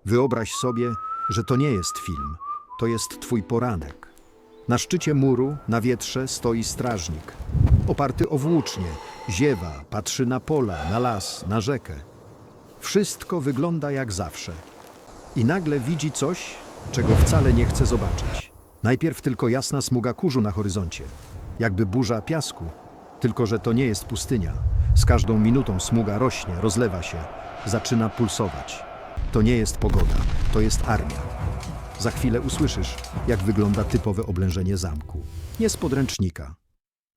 Wyobraź sobie, że to nie jest film, to jest twój poranek. Na szczycie muru, na wietrze stoi strażnik. Oparty o włócznie, ziewa, patrzy na pola, na las, na rzekę. Wszystko wygląda jak zawsze. I nagle widzi coś, czego wcale nie chce zobaczyć. Najpierw tylko jasna smuga kurzu na horyzoncie, jakby burza piasku, tylko że to nie jest pustynia. Z każdą minutą smuga rośnie, rozlewa się, zaczyna pulsować. To nie jest pogoda, to jest armia. Za chwilę usłyszysz, jak wygląda typowe oblężenie zamku. Nie z podręcznika,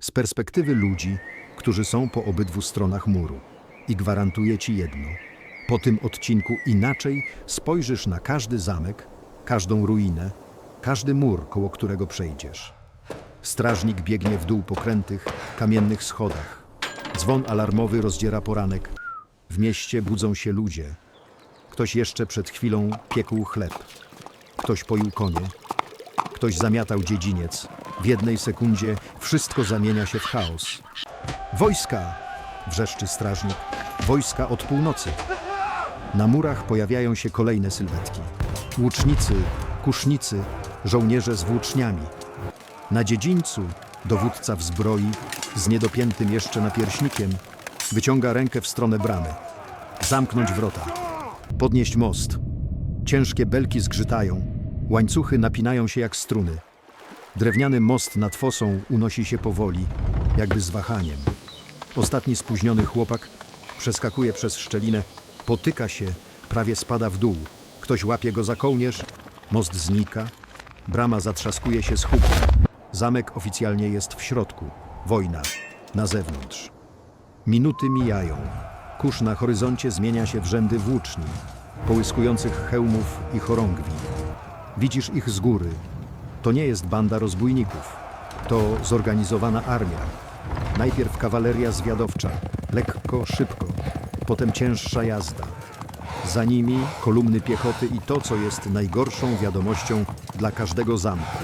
z perspektywy ludzi, którzy są po obydwu stronach muru. I gwarantuję ci jedno. Po tym odcinku inaczej spojrzysz na każdy zamek, każdą ruinę, każdy mur, koło którego przejdziesz. Strażnik biegnie w dół po krętych, kamiennych schodach. Dzwon alarmowy rozdziera poranek. W mieście budzą się ludzie. Ktoś jeszcze przed chwilą piekł chleb. Ktoś poił konie. Ktoś zamiatał dziedziniec. W jednej sekundzie wszystko zamienia się w chaos. Wojska! Wrzeszczy strażnik. Wojska od północy. Na murach pojawiają się kolejne sylwetki. Łucznicy, kusznicy, żołnierze z włóczniami. Na dziedzińcu dowódca w zbroi, z niedopiętym jeszcze napierśnikiem, wyciąga rękę w stronę bramy. Zamknąć wrota. Podnieść most. Ciężkie belki zgrzytają. Łańcuchy napinają się jak struny. Drewniany most nad fosą unosi się powoli, jakby z wahaniem. Ostatni spóźniony chłopak przeskakuje przez szczelinę, potyka się, prawie spada w dół. Ktoś łapie go za kołnierz, most znika, brama zatrzaskuje się z hukiem. Zamek oficjalnie jest w środku, wojna na zewnątrz. Minuty mijają. Kurz na horyzoncie zmienia się w rzędy włóczni, połyskujących hełmów i chorągwi. Widzisz ich z góry. To nie jest banda rozbójników. To zorganizowana armia. Najpierw kawaleria zwiadowcza, lekko, szybko. Potem cięższa jazda. Za nimi kolumny piechoty i to, co jest najgorszą wiadomością dla każdego zamku.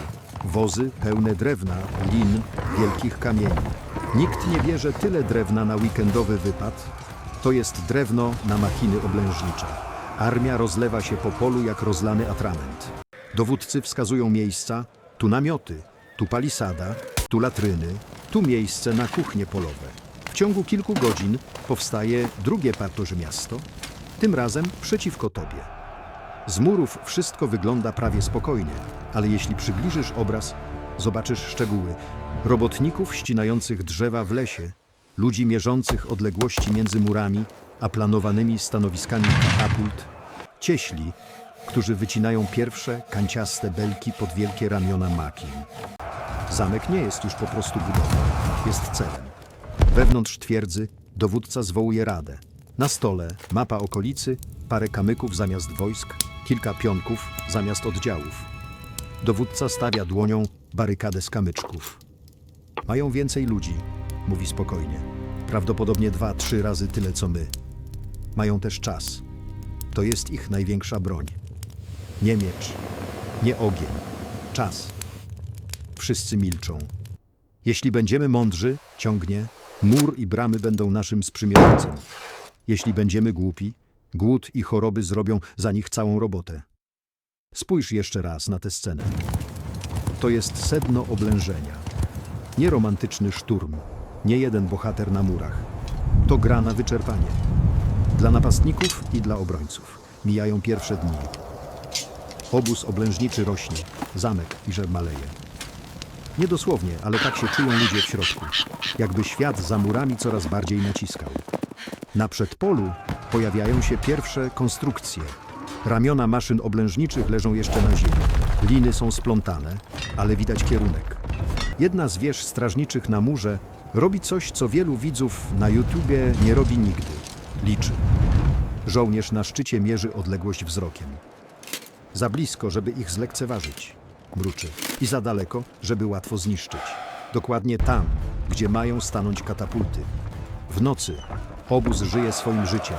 Wozy pełne drewna, lin, wielkich kamieni. Nikt nie bierze tyle drewna na weekendowy wypad. To jest drewno na machiny oblężnicze. Armia rozlewa się po polu jak rozlany atrament. Dowódcy wskazują miejsca, tu namioty, tu palisada, tu latryny, tu miejsce na kuchnie polowe. W ciągu kilku godzin powstaje drugie partorzy miasto, tym razem przeciwko tobie. Z murów wszystko wygląda prawie spokojnie, ale jeśli przybliżysz obraz, zobaczysz szczegóły. Robotników ścinających drzewa w lesie, ludzi mierzących odległości między murami a planowanymi stanowiskami katapult, cieśli, którzy wycinają pierwsze kanciaste belki pod wielkie ramiona makin. Zamek nie jest już po prostu budową, jest celem. Wewnątrz twierdzy dowódca zwołuje radę. Na stole mapa okolicy, parę kamyków zamiast wojsk, kilka pionków zamiast oddziałów. Dowódca stawia dłonią barykadę z kamyczków. Mają więcej ludzi, mówi spokojnie. Prawdopodobnie 2-3 razy tyle co my. Mają też czas. To jest ich największa broń. Nie miecz, nie ogień, czas. Wszyscy milczą. Jeśli będziemy mądrzy, ciągnie, mur i bramy będą naszym sprzymierzeńcem. Jeśli będziemy głupi, głód i choroby zrobią za nich całą robotę. Spójrz jeszcze raz na tę scenę. To jest sedno oblężenia. Nie romantyczny szturm, nie jeden bohater na murach. To gra na wyczerpanie. Dla napastników i dla obrońców. Mijają pierwsze dni. Obóz oblężniczy rośnie, zamek iże maleje. Nie dosłownie, ale tak się czują ludzie w środku. Jakby świat za murami coraz bardziej naciskał. Na przedpolu pojawiają się pierwsze konstrukcje. Ramiona maszyn oblężniczych leżą jeszcze na ziemi. Liny są splątane, ale widać kierunek. Jedna z wież strażniczych na murze robi coś, co wielu widzów na YouTubie nie robi nigdy. Liczy. Żołnierz na szczycie mierzy odległość wzrokiem. Za blisko, żeby ich zlekceważyć, mruczy. I za daleko, żeby łatwo zniszczyć. Dokładnie tam, gdzie mają stanąć katapulty. W nocy obóz żyje swoim życiem.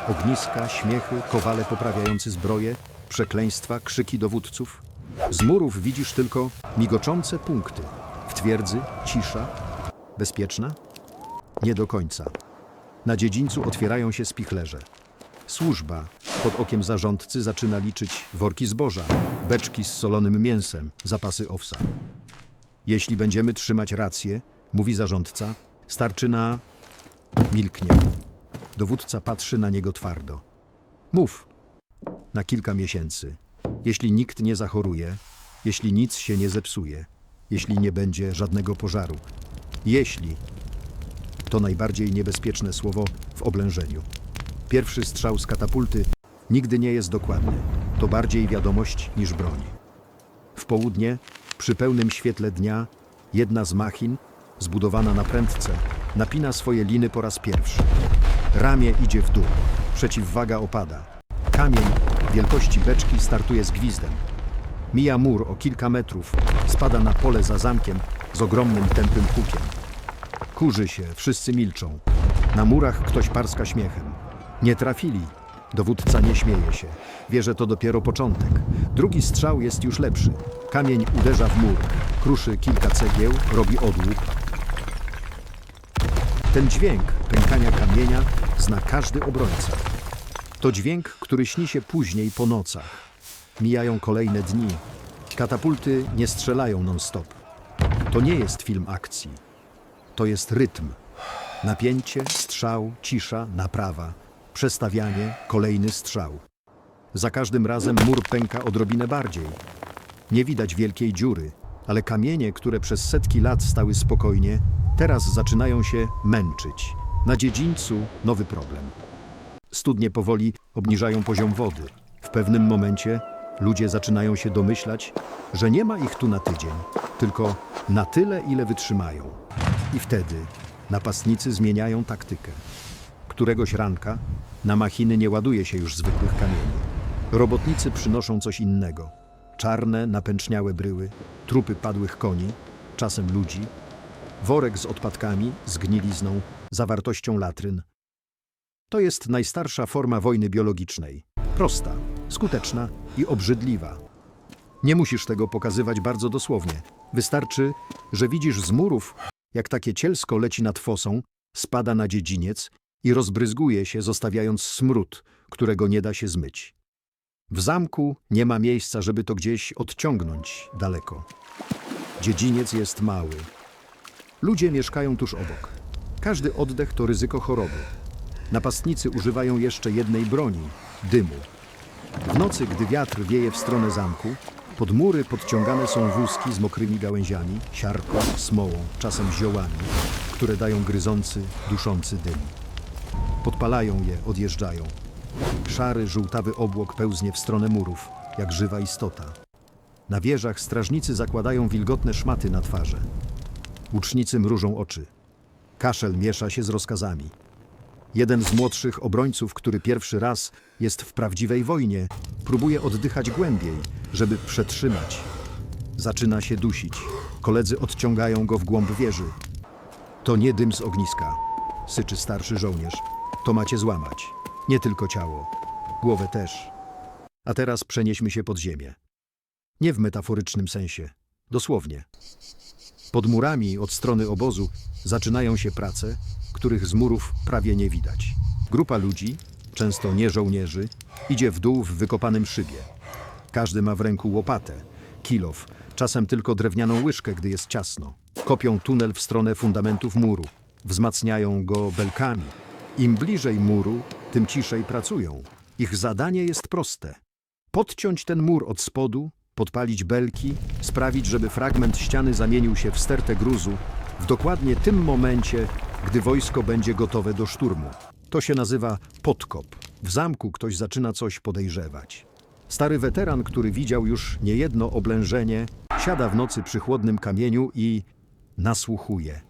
Ogniska, śmiechy, kowale poprawiający zbroje, przekleństwa, krzyki dowódców. Z murów widzisz tylko migoczące punkty. W twierdzy cisza. Bezpieczna? Nie do końca. Na dziedzińcu otwierają się spichlerze. Służba pod okiem zarządcy zaczyna liczyć worki zboża, beczki z solonym mięsem, zapasy owsa. Jeśli będziemy trzymać rację, mówi zarządca, starczy na... Milknie. Dowódca patrzy na niego twardo. Mów. Na kilka miesięcy. Jeśli nikt nie zachoruje, jeśli nic się nie zepsuje, jeśli nie będzie żadnego pożaru. Jeśli to najbardziej niebezpieczne słowo w oblężeniu. Pierwszy strzał z katapulty nigdy nie jest dokładny. To bardziej wiadomość niż broń. W południe, przy pełnym świetle dnia, jedna z machin, zbudowana na prędce, napina swoje liny po raz pierwszy. Ramię idzie w dół. Przeciwwaga opada. Kamień wielkości beczki startuje z gwizdem. Mija mur o kilka metrów, spada na pole za zamkiem z ogromnym tępym hukiem. Kurzy się, wszyscy milczą. Na murach ktoś parska śmiechem. Nie trafili. Dowódca nie śmieje się. Wie, że to dopiero początek. Drugi strzał jest już lepszy. Kamień uderza w mur. Kruszy kilka cegieł, robi odłup. Ten dźwięk pękania kamienia zna każdy obrońca. To dźwięk, który śni się później po nocach. Mijają kolejne dni. Katapulty nie strzelają non-stop. To nie jest film akcji. To jest rytm. Napięcie, strzał, cisza, naprawa. Przestawianie, kolejny strzał. Za każdym razem mur pęka odrobinę bardziej. Nie widać wielkiej dziury, ale kamienie, które przez setki lat stały spokojnie, teraz zaczynają się męczyć. Na dziedzińcu nowy problem. Studnie powoli obniżają poziom wody. W pewnym momencie ludzie zaczynają się domyślać, że nie ma ich tu na tydzień, tylko na tyle, ile wytrzymają. I wtedy napastnicy zmieniają taktykę. Któregoś ranka na machiny nie ładuje się już zwykłych kamieni. Robotnicy przynoszą coś innego. Czarne, napęczniałe bryły, trupy padłych koni, czasem ludzi, worek z odpadkami, zgnilizną, zawartością latryn. To jest najstarsza forma wojny biologicznej. Prosta, skuteczna i obrzydliwa. Nie musisz tego pokazywać bardzo dosłownie. Wystarczy, że widzisz z murów, jak takie cielsko leci nad fosą, spada na dziedziniec i rozbryzguje się, zostawiając smród, którego nie da się zmyć. W zamku nie ma miejsca, żeby to gdzieś odciągnąć daleko. Dziedziniec jest mały. Ludzie mieszkają tuż obok. Każdy oddech to ryzyko choroby. Napastnicy używają jeszcze jednej broni – dymu. W nocy, gdy wiatr wieje w stronę zamku, pod mury podciągane są wózki z mokrymi gałęziami, siarką, smołą, czasem ziołami, które dają gryzący, duszący dym. Podpalają je, odjeżdżają. Szary, żółtawy obłok pełznie w stronę murów, jak żywa istota. Na wieżach strażnicy zakładają wilgotne szmaty na twarze. Łucznicy mrużą oczy. Kaszel miesza się z rozkazami. Jeden z młodszych obrońców, który pierwszy raz jest w prawdziwej wojnie, próbuje oddychać głębiej, żeby przetrzymać. Zaczyna się dusić. Koledzy odciągają go w głąb wieży. To nie dym z ogniska, syczy starszy żołnierz. To macie złamać. Nie tylko ciało, głowę też. A teraz przenieśmy się pod ziemię. Nie w metaforycznym sensie, dosłownie. Pod murami od strony obozu zaczynają się prace, których z murów prawie nie widać. Grupa ludzi, często nie żołnierzy, idzie w dół w wykopanym szybie. Każdy ma w ręku łopatę, kilof, czasem tylko drewnianą łyżkę, gdy jest ciasno. Kopią tunel w stronę fundamentów muru, wzmacniają go belkami. Im bliżej muru, tym ciszej pracują. Ich zadanie jest proste. Podciąć ten mur od spodu, podpalić belki, sprawić, żeby fragment ściany zamienił się w stertę gruzu w dokładnie tym momencie, gdy wojsko będzie gotowe do szturmu. To się nazywa podkop. W zamku ktoś zaczyna coś podejrzewać. Stary weteran, który widział już niejedno oblężenie, siada w nocy przy chłodnym kamieniu i nasłuchuje.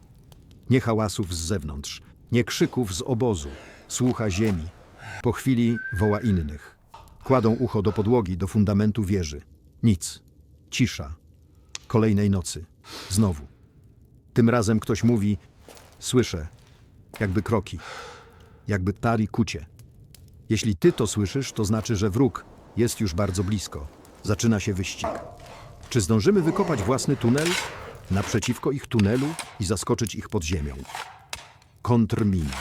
Nie hałasów z zewnątrz, nie krzyków z obozu. Słucha ziemi. Po chwili woła innych. Kładą ucho do podłogi, do fundamentu wieży. Nic. Cisza. Kolejnej nocy. Znowu. Tym razem ktoś mówi: słyszę. Jakby kroki. Jakby tari kucie. Jeśli ty to słyszysz, to znaczy, że wróg jest już bardzo blisko. Zaczyna się wyścig. Czy zdążymy wykopać własny tunel naprzeciwko ich tunelu i zaskoczyć ich pod ziemią? Kontrmina.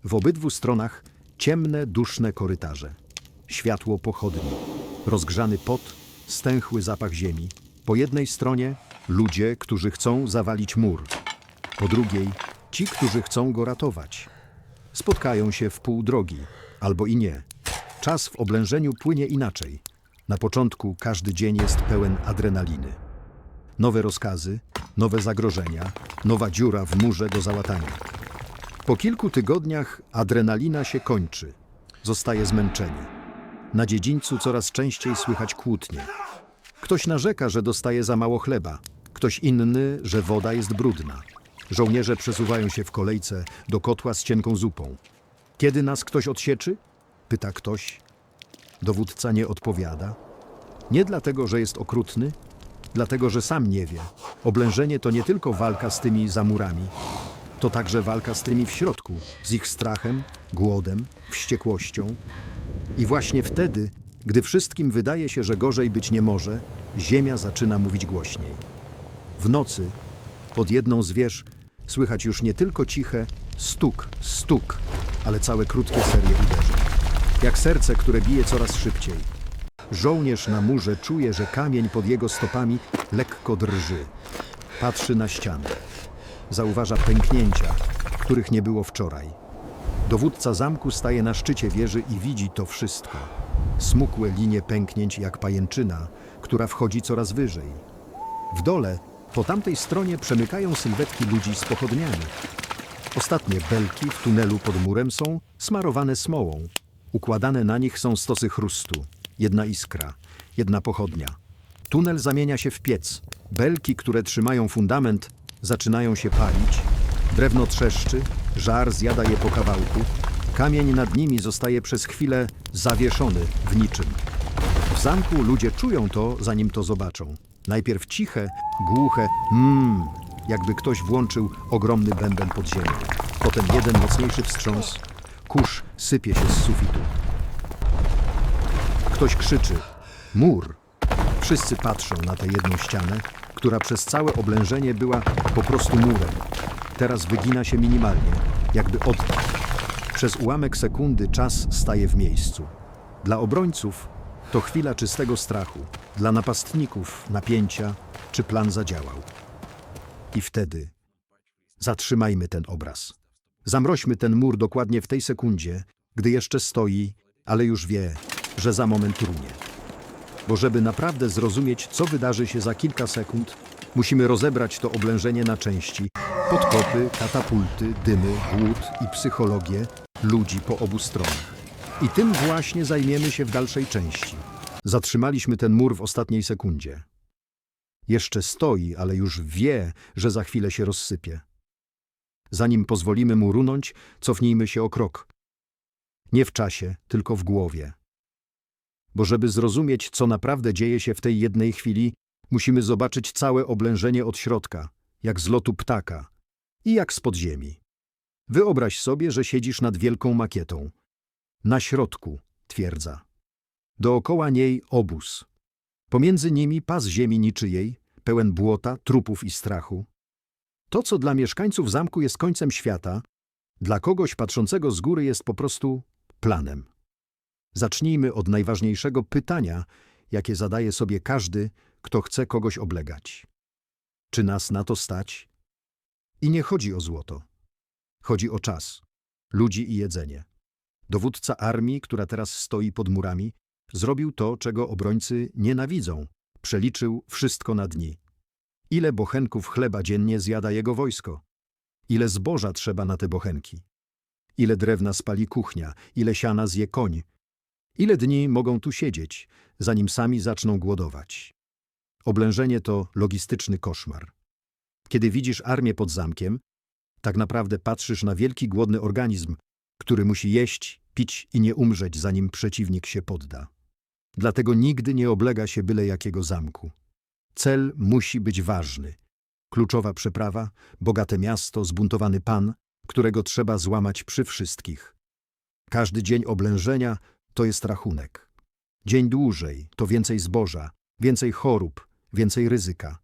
W obydwu stronach Ciemne, duszne korytarze. Światło pochodni. Rozgrzany pot, stęchły zapach ziemi. Po jednej stronie ludzie, którzy chcą zawalić mur. Po drugiej ci, którzy chcą go ratować. Spotkają się w pół drogi, albo i nie. Czas w oblężeniu płynie inaczej. Na początku każdy dzień jest pełen adrenaliny. Nowe rozkazy, nowe zagrożenia, nowa dziura w murze do załatania. Po kilku tygodniach adrenalina się kończy. Zostaje zmęczenie. Na dziedzińcu coraz częściej słychać kłótnie. Ktoś narzeka, że dostaje za mało chleba. Ktoś inny, że woda jest brudna. Żołnierze przesuwają się w kolejce do kotła z cienką zupą. Kiedy nas ktoś odsieczy? Pyta ktoś. Dowódca nie odpowiada. Nie dlatego, że jest okrutny, dlatego, że sam nie wie. Oblężenie to nie tylko walka z tymi za murami. To także walka z tymi w środku, z ich strachem, głodem, wściekłością. I właśnie wtedy, gdy wszystkim wydaje się, że gorzej być nie może, ziemia zaczyna mówić głośniej. W nocy, pod jedną z wież, słychać już nie tylko ciche stuk, stuk, ale całe krótkie serie uderzeń. Jak serce, które bije coraz szybciej. Żołnierz na murze czuje, że kamień pod jego stopami lekko drży. Patrzy na ścianę. Zauważa pęknięcia, których nie było wczoraj. Dowódca zamku staje na szczycie wieży i widzi to wszystko. Smukłe linie pęknięć jak pajęczyna, która wchodzi coraz wyżej. W dole, po tamtej stronie przemykają sylwetki ludzi z pochodniami. Ostatnie belki w tunelu pod murem są smarowane smołą. Układane na nich są stosy chrustu. Jedna iskra, jedna pochodnia. Tunel zamienia się w piec. Belki, które trzymają fundament, zaczynają się palić. Drewno trzeszczy, żar zjada je po kawałku. Kamień nad nimi zostaje przez chwilę zawieszony w niczym. W zamku ludzie czują to, zanim to zobaczą. Najpierw ciche, głuche jakby ktoś włączył ogromny bęben pod ziemią. Potem jeden mocniejszy wstrząs. Kurz sypie się z sufitu. Ktoś krzyczy: mur! Wszyscy patrzą na tę jedną ścianę, która przez całe oblężenie była po prostu murem. Teraz wygina się minimalnie, jakby oddech. Przez ułamek sekundy czas staje w miejscu. Dla obrońców to chwila czystego strachu, dla napastników napięcia, czy plan zadziałał. I wtedy zatrzymajmy ten obraz. Zamroźmy ten mur dokładnie w tej sekundzie, gdy jeszcze stoi, ale już wie, że za moment runie. Bo żeby naprawdę zrozumieć, co wydarzy się za kilka sekund, musimy rozebrać to oblężenie na części. Podkopy, katapulty, dymy, głód i psychologię ludzi po obu stronach. I tym właśnie zajmiemy się w dalszej części. Zatrzymaliśmy ten mur w ostatniej sekundzie. Jeszcze stoi, ale już wie, że za chwilę się rozsypie. Zanim pozwolimy mu runąć, cofnijmy się o krok. Nie w czasie, tylko w głowie. Bo żeby zrozumieć, co naprawdę dzieje się w tej jednej chwili, musimy zobaczyć całe oblężenie od środka, jak z lotu ptaka i jak z podziemi. Wyobraź sobie, że siedzisz nad wielką makietą. Na środku twierdza. Dookoła niej obóz. Pomiędzy nimi pas ziemi niczyjej, pełen błota, trupów i strachu. To, co dla mieszkańców zamku jest końcem świata, dla kogoś patrzącego z góry jest po prostu planem. Zacznijmy od najważniejszego pytania, jakie zadaje sobie każdy, kto chce kogoś oblegać. Czy nas na to stać? I nie chodzi o złoto. Chodzi o czas, ludzi i jedzenie. Dowódca armii, która teraz stoi pod murami, zrobił to, czego obrońcy nienawidzą. Przeliczył wszystko na dni. Ile bochenków chleba dziennie zjada jego wojsko? Ile zboża trzeba na te bochenki? Ile drewna spali kuchnia? Ile siana zje koń? Ile dni mogą tu siedzieć, zanim sami zaczną głodować? Oblężenie to logistyczny koszmar. Kiedy widzisz armię pod zamkiem, tak naprawdę patrzysz na wielki głodny organizm, który musi jeść, pić i nie umrzeć, zanim przeciwnik się podda. Dlatego nigdy nie oblega się byle jakiego zamku. Cel musi być ważny. Kluczowa przeprawa, bogate miasto, zbuntowany pan, którego trzeba złamać przy wszystkich. Każdy dzień oblężenia to jest rachunek. Dzień dłużej to więcej zboża, więcej chorób, więcej ryzyka.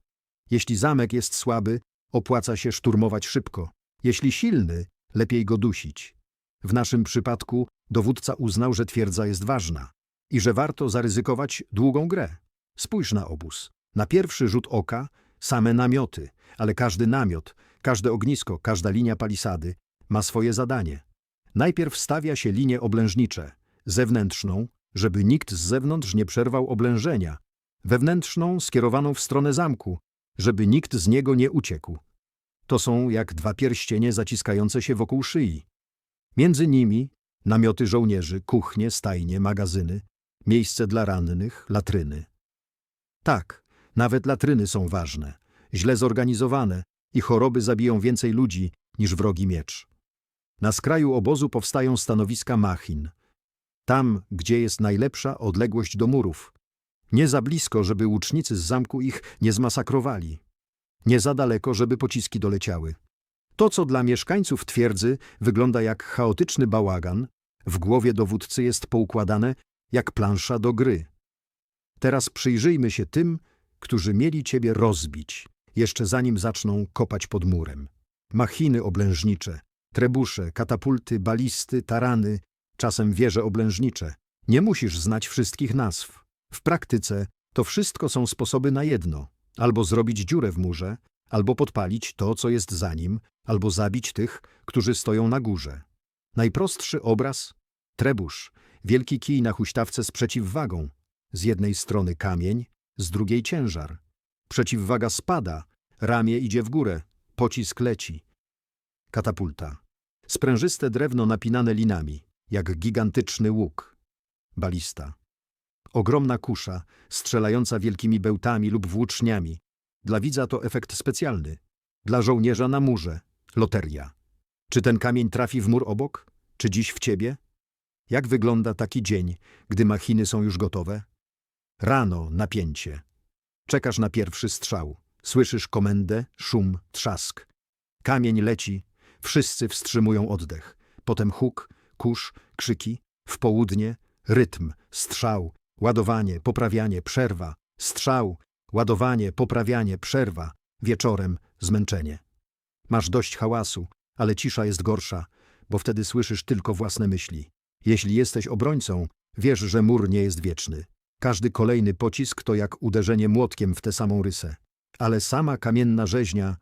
Jeśli zamek jest słaby, opłaca się szturmować szybko. Jeśli silny, lepiej go dusić. W naszym przypadku Dowódca uznał, że twierdza jest ważna i że warto zaryzykować długą grę. Spójrz na obóz. Na pierwszy rzut oka same namioty, ale każdy namiot, każde ognisko, każda linia palisady ma swoje zadanie. Najpierw stawia się linie oblężnicze, zewnętrzną, żeby nikt z zewnątrz nie przerwał oblężenia, wewnętrzną skierowaną w stronę zamku, żeby nikt z niego nie uciekł. To są jak dwa pierścienie zaciskające się wokół szyi. Między nimi namioty żołnierzy, kuchnie, stajnie, magazyny, miejsce dla rannych, latryny. Tak, nawet latryny są ważne, źle zorganizowane i choroby zabiją więcej ludzi niż wrogi miecz. Na skraju obozu powstają stanowiska machin. Tam, gdzie jest najlepsza odległość do murów. Nie za blisko, żeby łucznicy z zamku ich nie zmasakrowali. Nie za daleko, żeby pociski doleciały. To, co dla mieszkańców twierdzy wygląda jak chaotyczny bałagan, w głowie dowódcy jest poukładane jak plansza do gry. Teraz przyjrzyjmy się tym, którzy mieli ciebie rozbić, jeszcze zanim zaczną kopać pod murem. Machiny oblężnicze, trebusze, katapulty, balisty, tarany, czasem wieże oblężnicze. Nie musisz znać wszystkich nazw. W praktyce to wszystko są sposoby na jedno. Albo zrobić dziurę w murze, albo podpalić to, co jest za nim, albo zabić tych, którzy stoją na górze. Najprostszy obraz? Trebusz, wielki kij na huśtawce z przeciwwagą. Z jednej strony kamień, z drugiej ciężar. Przeciwwaga spada, ramię idzie w górę, pocisk leci. Katapulta. Sprężyste drewno napinane linami, jak gigantyczny łuk. Balista. Ogromna kusza, strzelająca wielkimi bełtami lub włóczniami. Dla widza to efekt specjalny. Dla żołnierza na murze. Loteria. Czy ten kamień trafi w mur obok? Czy dziś w ciebie? Jak wygląda taki dzień, gdy machiny są już gotowe? Rano napięcie. Czekasz na pierwszy strzał. Słyszysz komendę, szum, trzask. Kamień leci. Wszyscy wstrzymują oddech. Potem huk, kurz, krzyki. W południe rytm, strzał, ładowanie, poprawianie, przerwa. Strzał, ładowanie, poprawianie, przerwa. Wieczorem zmęczenie. Masz dość hałasu, ale cisza jest gorsza, bo wtedy słyszysz tylko własne myśli. Jeśli jesteś obrońcą, wiesz, że mur nie jest wieczny. Każdy kolejny pocisk to jak uderzenie młotkiem w tę samą rysę. Ale sama kamienna rzeźnia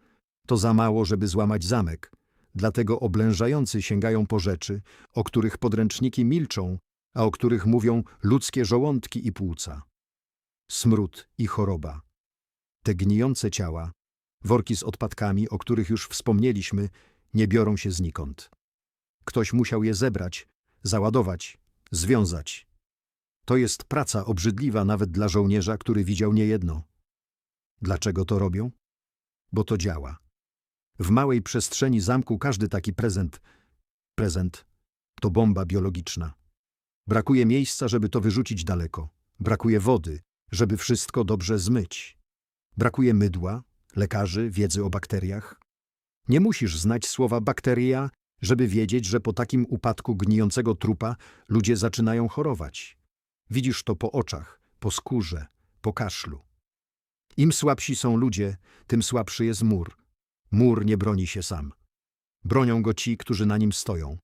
to za mało, żeby złamać zamek. Dlatego oblężający sięgają po rzeczy, o których podręczniki milczą, a o których mówią ludzkie żołądki i płuca. Smród i choroba. Te gnijące ciała, worki z odpadkami, o których już wspomnieliśmy, nie biorą się znikąd. Ktoś musiał je zebrać, załadować, związać. To jest praca obrzydliwa nawet dla żołnierza, który widział niejedno. Dlaczego to robią? Bo to działa. W małej przestrzeni zamku każdy taki prezent to bomba biologiczna. Brakuje miejsca, żeby to wyrzucić daleko. Brakuje wody, żeby wszystko dobrze zmyć. Brakuje mydła, lekarzy, wiedzy o bakteriach. Nie musisz znać słowa bakteria, żeby wiedzieć, że po takim upadku gnijącego trupa ludzie zaczynają chorować. Widzisz to po oczach, po skórze, po kaszlu. Im słabsi są ludzie, tym słabszy jest mur. Mur nie broni się sam. Bronią go ci, którzy na nim stoją.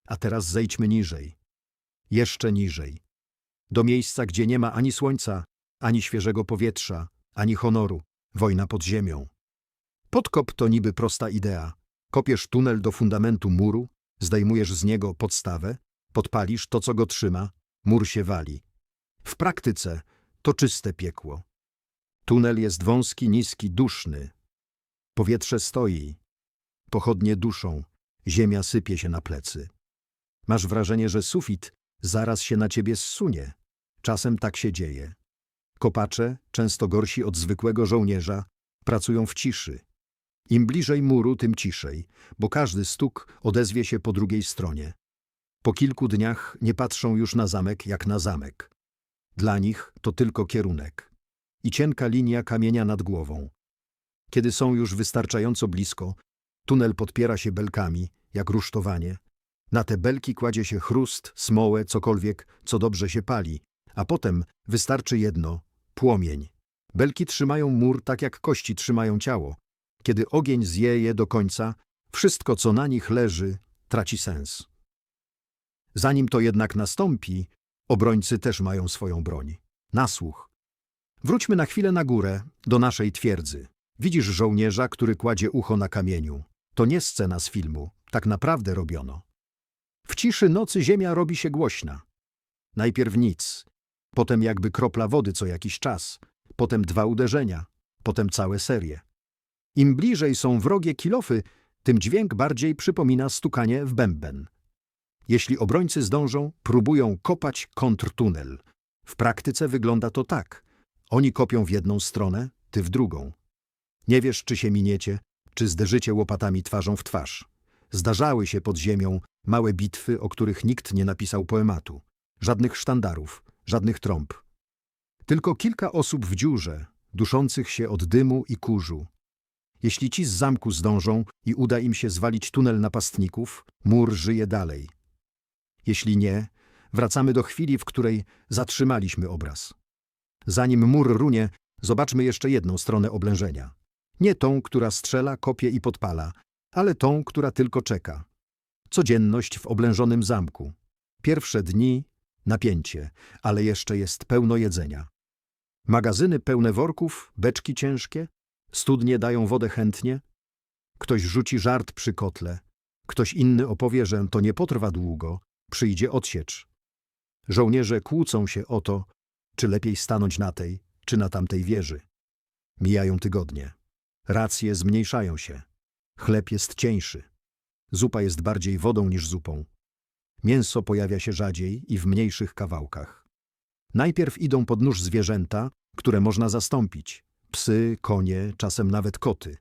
A teraz zejdźmy niżej. Jeszcze niżej. Do miejsca, gdzie nie ma ani słońca, ani świeżego powietrza, ani honoru. Wojna pod ziemią. Podkop to niby prosta idea. Kopiesz tunel do fundamentu muru, zdejmujesz z niego podstawę, podpalisz to, co go trzyma, mur się wali. W praktyce to czyste piekło. Tunel jest wąski, niski, duszny. Powietrze stoi. Pochodnie duszą. Ziemia sypie się na plecy. Masz wrażenie, że sufit zaraz się na ciebie zsunie. Czasem tak się dzieje. Kopacze, często gorsi od zwykłego żołnierza, pracują w ciszy. Im bliżej muru, tym ciszej, bo każdy stuk odezwie się po drugiej stronie. Po kilku dniach nie patrzą już na zamek jak na zamek. Dla nich to tylko kierunek i cienka linia kamienia nad głową. Kiedy są już wystarczająco blisko, tunel podpiera się belkami, jak rusztowanie. Na te belki kładzie się chrust, smołę, cokolwiek, co dobrze się pali, a potem wystarczy jedno – płomień. Belki trzymają mur tak jak kości trzymają ciało. Kiedy ogień zje je do końca, wszystko, co na nich leży, traci sens. Zanim to jednak nastąpi, obrońcy też mają swoją broń. Na słuch. Wróćmy na chwilę na górę, do naszej twierdzy. Widzisz żołnierza, który kładzie ucho na kamieniu. To nie scena z filmu, tak naprawdę robiono. W ciszy nocy ziemia robi się głośna. Najpierw nic, potem jakby kropla wody co jakiś czas, potem 2 uderzenia, potem całe serie. Im bliżej są wrogie kilofy, tym dźwięk bardziej przypomina stukanie w bęben. Jeśli obrońcy zdążą, próbują kopać kontrtunel. W praktyce wygląda to tak. Oni kopią w jedną stronę, ty w drugą. Nie wiesz, czy się miniecie, czy zderzycie łopatami twarzą w twarz. Zdarzały się pod ziemią małe bitwy, o których nikt nie napisał poematu. Żadnych sztandarów, żadnych trąb. Tylko kilka osób w dziurze, duszących się od dymu i kurzu. Jeśli ci z zamku zdążą i uda im się zwalić tunel napastników, mur żyje dalej. Jeśli nie, wracamy do chwili, w której zatrzymaliśmy obraz. Zanim mur runie, zobaczmy jeszcze jedną stronę oblężenia. Nie tą, która strzela, kopie i podpala, ale tą, która tylko czeka. Codzienność w oblężonym zamku. Pierwsze dni, napięcie, ale jeszcze jest pełno jedzenia. Magazyny pełne worków, beczki ciężkie, studnie dają wodę chętnie. Ktoś rzuci żart przy kotle, ktoś inny opowie, że to nie potrwa długo, przyjdzie odsiecz. Żołnierze kłócą się o to, czy lepiej stanąć na tej, czy na tamtej wieży. Mijają tygodnie. Racje zmniejszają się. Chleb jest cieńszy. Zupa jest bardziej wodą niż zupą. Mięso pojawia się rzadziej i w mniejszych kawałkach. Najpierw idą pod nóż zwierzęta, które można zastąpić. Psy, konie, czasem nawet koty.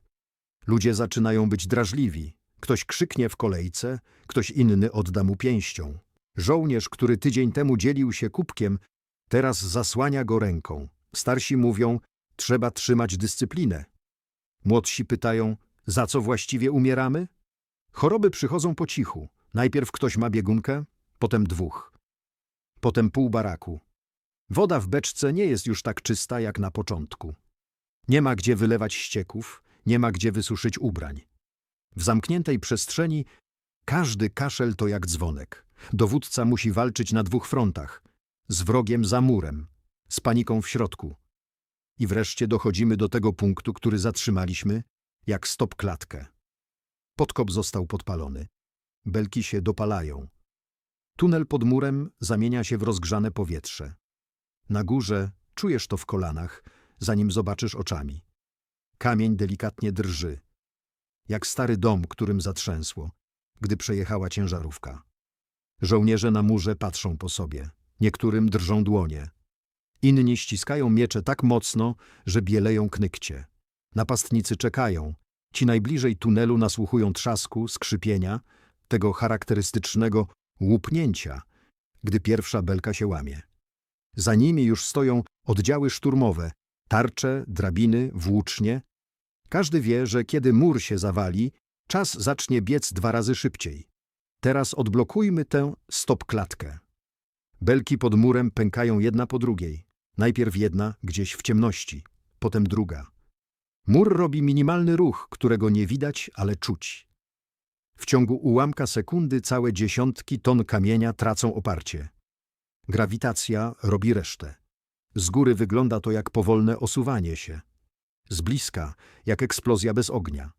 Ludzie zaczynają być drażliwi. Ktoś krzyknie w kolejce, ktoś inny odda mu pięścią. Żołnierz, który tydzień temu dzielił się kubkiem, teraz zasłania go ręką. Starsi mówią, trzeba trzymać dyscyplinę. Młodsi pytają, za co właściwie umieramy? Choroby przychodzą po cichu. Najpierw ktoś ma biegunkę, potem 2. Potem pół baraku. Woda w beczce nie jest już tak czysta jak na początku. Nie ma gdzie wylewać ścieków, nie ma gdzie wysuszyć ubrań. W zamkniętej przestrzeni każdy kaszel to jak dzwonek. Dowódca musi walczyć na 2 frontach. Z wrogiem za murem, z paniką w środku. I wreszcie dochodzimy do tego punktu, który zatrzymaliśmy, jak stopklatkę. Podkop został podpalony. Belki się dopalają. Tunel pod murem zamienia się w rozgrzane powietrze. Na górze czujesz to w kolanach, zanim zobaczysz oczami. Kamień delikatnie drży, jak stary dom, którym zatrzęsło, gdy przejechała ciężarówka. Żołnierze na murze patrzą po sobie. Niektórym drżą dłonie. Inni ściskają miecze tak mocno, że bieleją knykcie. Napastnicy czekają. Ci najbliżej tunelu nasłuchują trzasku, skrzypienia, tego charakterystycznego łupnięcia, gdy pierwsza belka się łamie. Za nimi już stoją oddziały szturmowe, tarcze, drabiny, włócznie. Każdy wie, że kiedy mur się zawali, czas zacznie biec 2 razy szybciej. Teraz odblokujmy tę stopklatkę. Belki pod murem pękają jedna po drugiej. Najpierw jedna gdzieś w ciemności, potem druga. Mur robi minimalny ruch, którego nie widać, ale czuć. W ciągu ułamka sekundy całe dziesiątki ton kamienia tracą oparcie. Grawitacja robi resztę. Z góry wygląda to jak powolne osuwanie się. Z bliska jak eksplozja bez ognia.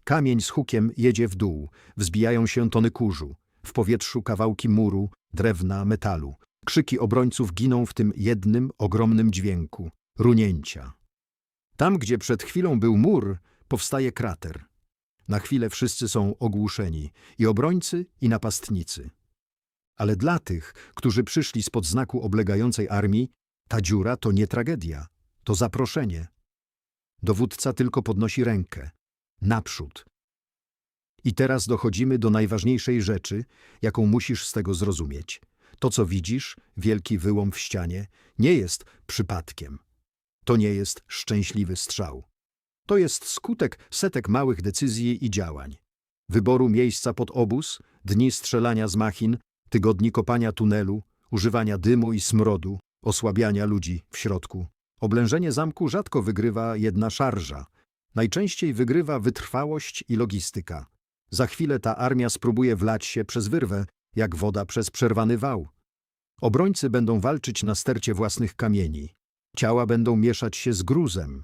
Kamień z hukiem jedzie w dół, wzbijają się tony kurzu. W powietrzu kawałki muru, drewna, metalu. Krzyki obrońców giną w tym jednym ogromnym dźwięku – runięcia. Tam, gdzie przed chwilą był mur, powstaje krater. Na chwilę wszyscy są ogłuszeni – i obrońcy, i napastnicy. Ale dla tych, którzy przyszli spod znaku oblegającej armii, ta dziura to nie tragedia, to zaproszenie. Dowódca tylko podnosi rękę. Naprzód. I teraz dochodzimy do najważniejszej rzeczy, jaką musisz z tego zrozumieć. To, co widzisz, wielki wyłom w ścianie, nie jest przypadkiem. To nie jest szczęśliwy strzał. To jest skutek setek małych decyzji i działań. Wyboru miejsca pod obóz, dni strzelania z machin, tygodni kopania tunelu, używania dymu i smrodu, osłabiania ludzi w środku. Oblężenie zamku rzadko wygrywa jedna szarża. Najczęściej wygrywa wytrwałość i logistyka. Za chwilę ta armia spróbuje wlać się przez wyrwę, jak woda przez przerwany wał. Obrońcy będą walczyć na stercie własnych kamieni. Ciała będą mieszać się z gruzem.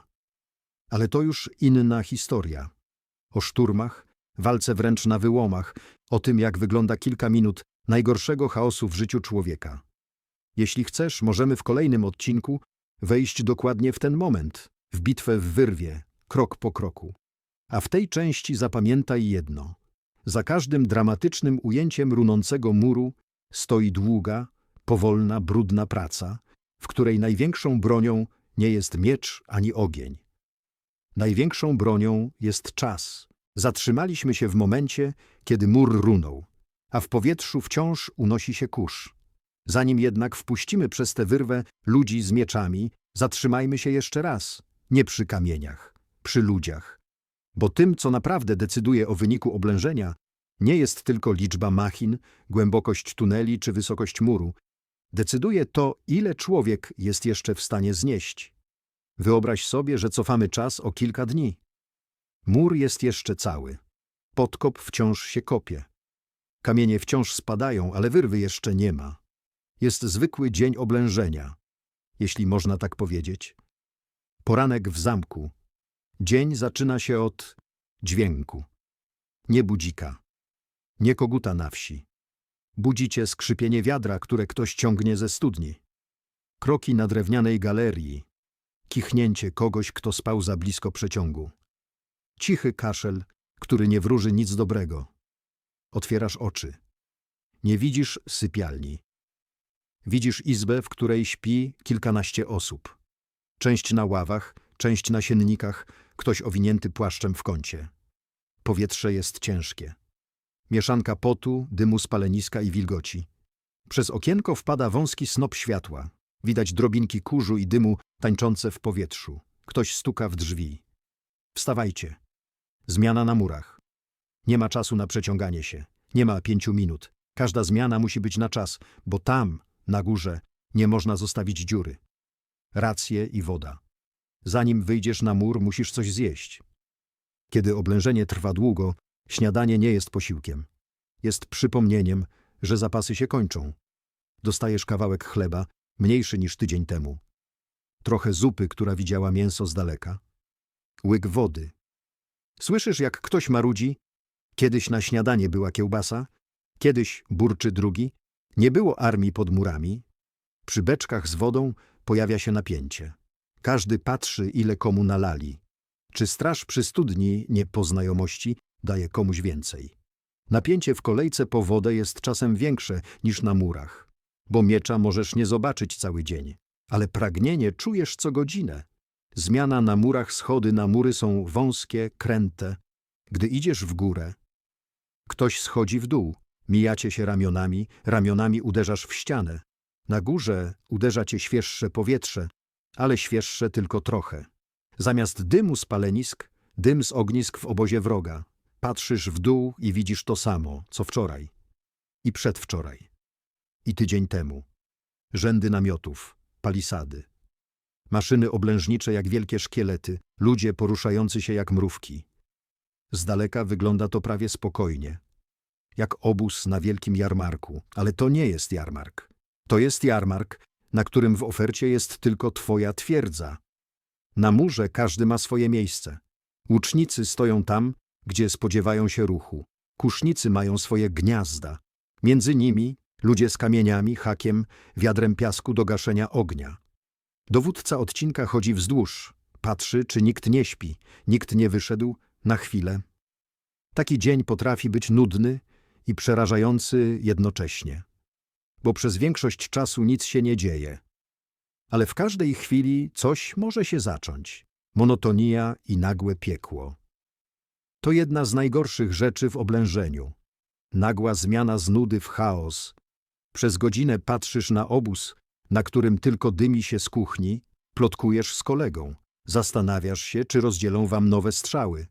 Ale to już inna historia. O szturmach, walce wręcz na wyłomach, o tym, jak wygląda kilka minut najgorszego chaosu w życiu człowieka. Jeśli chcesz, możemy w kolejnym odcinku wejść dokładnie w ten moment, w bitwę w wyrwie, krok po kroku. A w tej części zapamiętaj jedno. Za każdym dramatycznym ujęciem runącego muru stoi długa, powolna, brudna praca, w której największą bronią nie jest miecz ani ogień. Największą bronią jest czas. Zatrzymaliśmy się w momencie, kiedy mur runął, a w powietrzu wciąż unosi się kurz. Zanim jednak wpuścimy przez tę wyrwę ludzi z mieczami, zatrzymajmy się jeszcze raz, nie przy kamieniach, przy ludziach. Bo tym, co naprawdę decyduje o wyniku oblężenia, nie jest tylko liczba machin, głębokość tuneli czy wysokość muru. Decyduje to, ile człowiek jest jeszcze w stanie znieść. Wyobraź sobie, że cofamy czas o kilka dni. Mur jest jeszcze cały. Podkop wciąż się kopie. Kamienie wciąż spadają, ale wyrwy jeszcze nie ma. Jest zwykły dzień oblężenia, jeśli można tak powiedzieć. Poranek w zamku. Dzień zaczyna się od dźwięku. Nie budzika. Nie koguta na wsi. Budzi cię skrzypienie wiadra, które ktoś ciągnie ze studni. Kroki na drewnianej galerii. Kichnięcie kogoś, kto spał za blisko przeciągu. Cichy kaszel, który nie wróży nic dobrego. Otwierasz oczy. Nie widzisz sypialni. Widzisz izbę, w której śpi kilkanaście osób. Część na ławach, część na siennikach, ktoś owinięty płaszczem w kącie. Powietrze jest ciężkie. Mieszanka potu, dymu spaleniska i wilgoci. Przez okienko wpada wąski snop światła. Widać drobinki kurzu i dymu tańczące w powietrzu. Ktoś stuka w drzwi. Wstawajcie. Zmiana na murach. Nie ma czasu na przeciąganie się. Nie ma 5 minut. Każda zmiana musi być na czas, bo tam, na górze, nie można zostawić dziury. Racje i woda. Zanim wyjdziesz na mur, musisz coś zjeść. Kiedy oblężenie trwa długo, śniadanie nie jest posiłkiem. Jest przypomnieniem, że zapasy się kończą. Dostajesz kawałek chleba, mniejszy niż tydzień temu. Trochę zupy, która widziała mięso z daleka. Łyk wody. Słyszysz, jak ktoś marudzi? Kiedyś na śniadanie była kiełbasa, kiedyś burczy drugi. Nie było armii pod murami. Przy beczkach z wodą pojawia się napięcie. Każdy patrzy, ile komu nalali. Czy straż przy studni, nie po znajomości, daje komuś więcej. Napięcie w kolejce po wodę jest czasem większe niż na murach, bo miecza możesz nie zobaczyć cały dzień, ale pragnienie czujesz co godzinę. Zmiana na murach, schody na mury są wąskie, kręte. Gdy idziesz w górę, ktoś schodzi w dół, mijacie się ramionami, ramionami uderzasz w ścianę. Na górze uderza cię świeższe powietrze, ale świeższe tylko trochę. Zamiast dymu z palenisk, dym z ognisk w obozie wroga. Patrzysz w dół i widzisz to samo, co wczoraj. I przedwczoraj. I tydzień temu. Rzędy namiotów, palisady. Maszyny oblężnicze jak wielkie szkielety, ludzie poruszający się jak mrówki. Z daleka wygląda to prawie spokojnie. Jak obóz na wielkim jarmarku, ale to nie jest jarmark. To jest jarmark, na którym w ofercie jest tylko twoja twierdza. Na murze każdy ma swoje miejsce. Łucznicy stoją tam, gdzie spodziewają się ruchu. Kusznicy mają swoje gniazda. Między nimi ludzie z kamieniami, hakiem, wiadrem piasku do gaszenia ognia. Dowódca odcinka chodzi wzdłuż. Patrzy, czy nikt nie śpi, nikt nie wyszedł na chwilę. Taki dzień potrafi być nudny i przerażający jednocześnie, bo przez większość czasu nic się nie dzieje. Ale w każdej chwili coś może się zacząć. Monotonia i nagłe piekło. To jedna z najgorszych rzeczy w oblężeniu. Nagła zmiana z nudy w chaos. Przez godzinę patrzysz na obóz, na którym tylko dymi się z kuchni, plotkujesz z kolegą, zastanawiasz się, czy rozdzielą wam nowe strzały.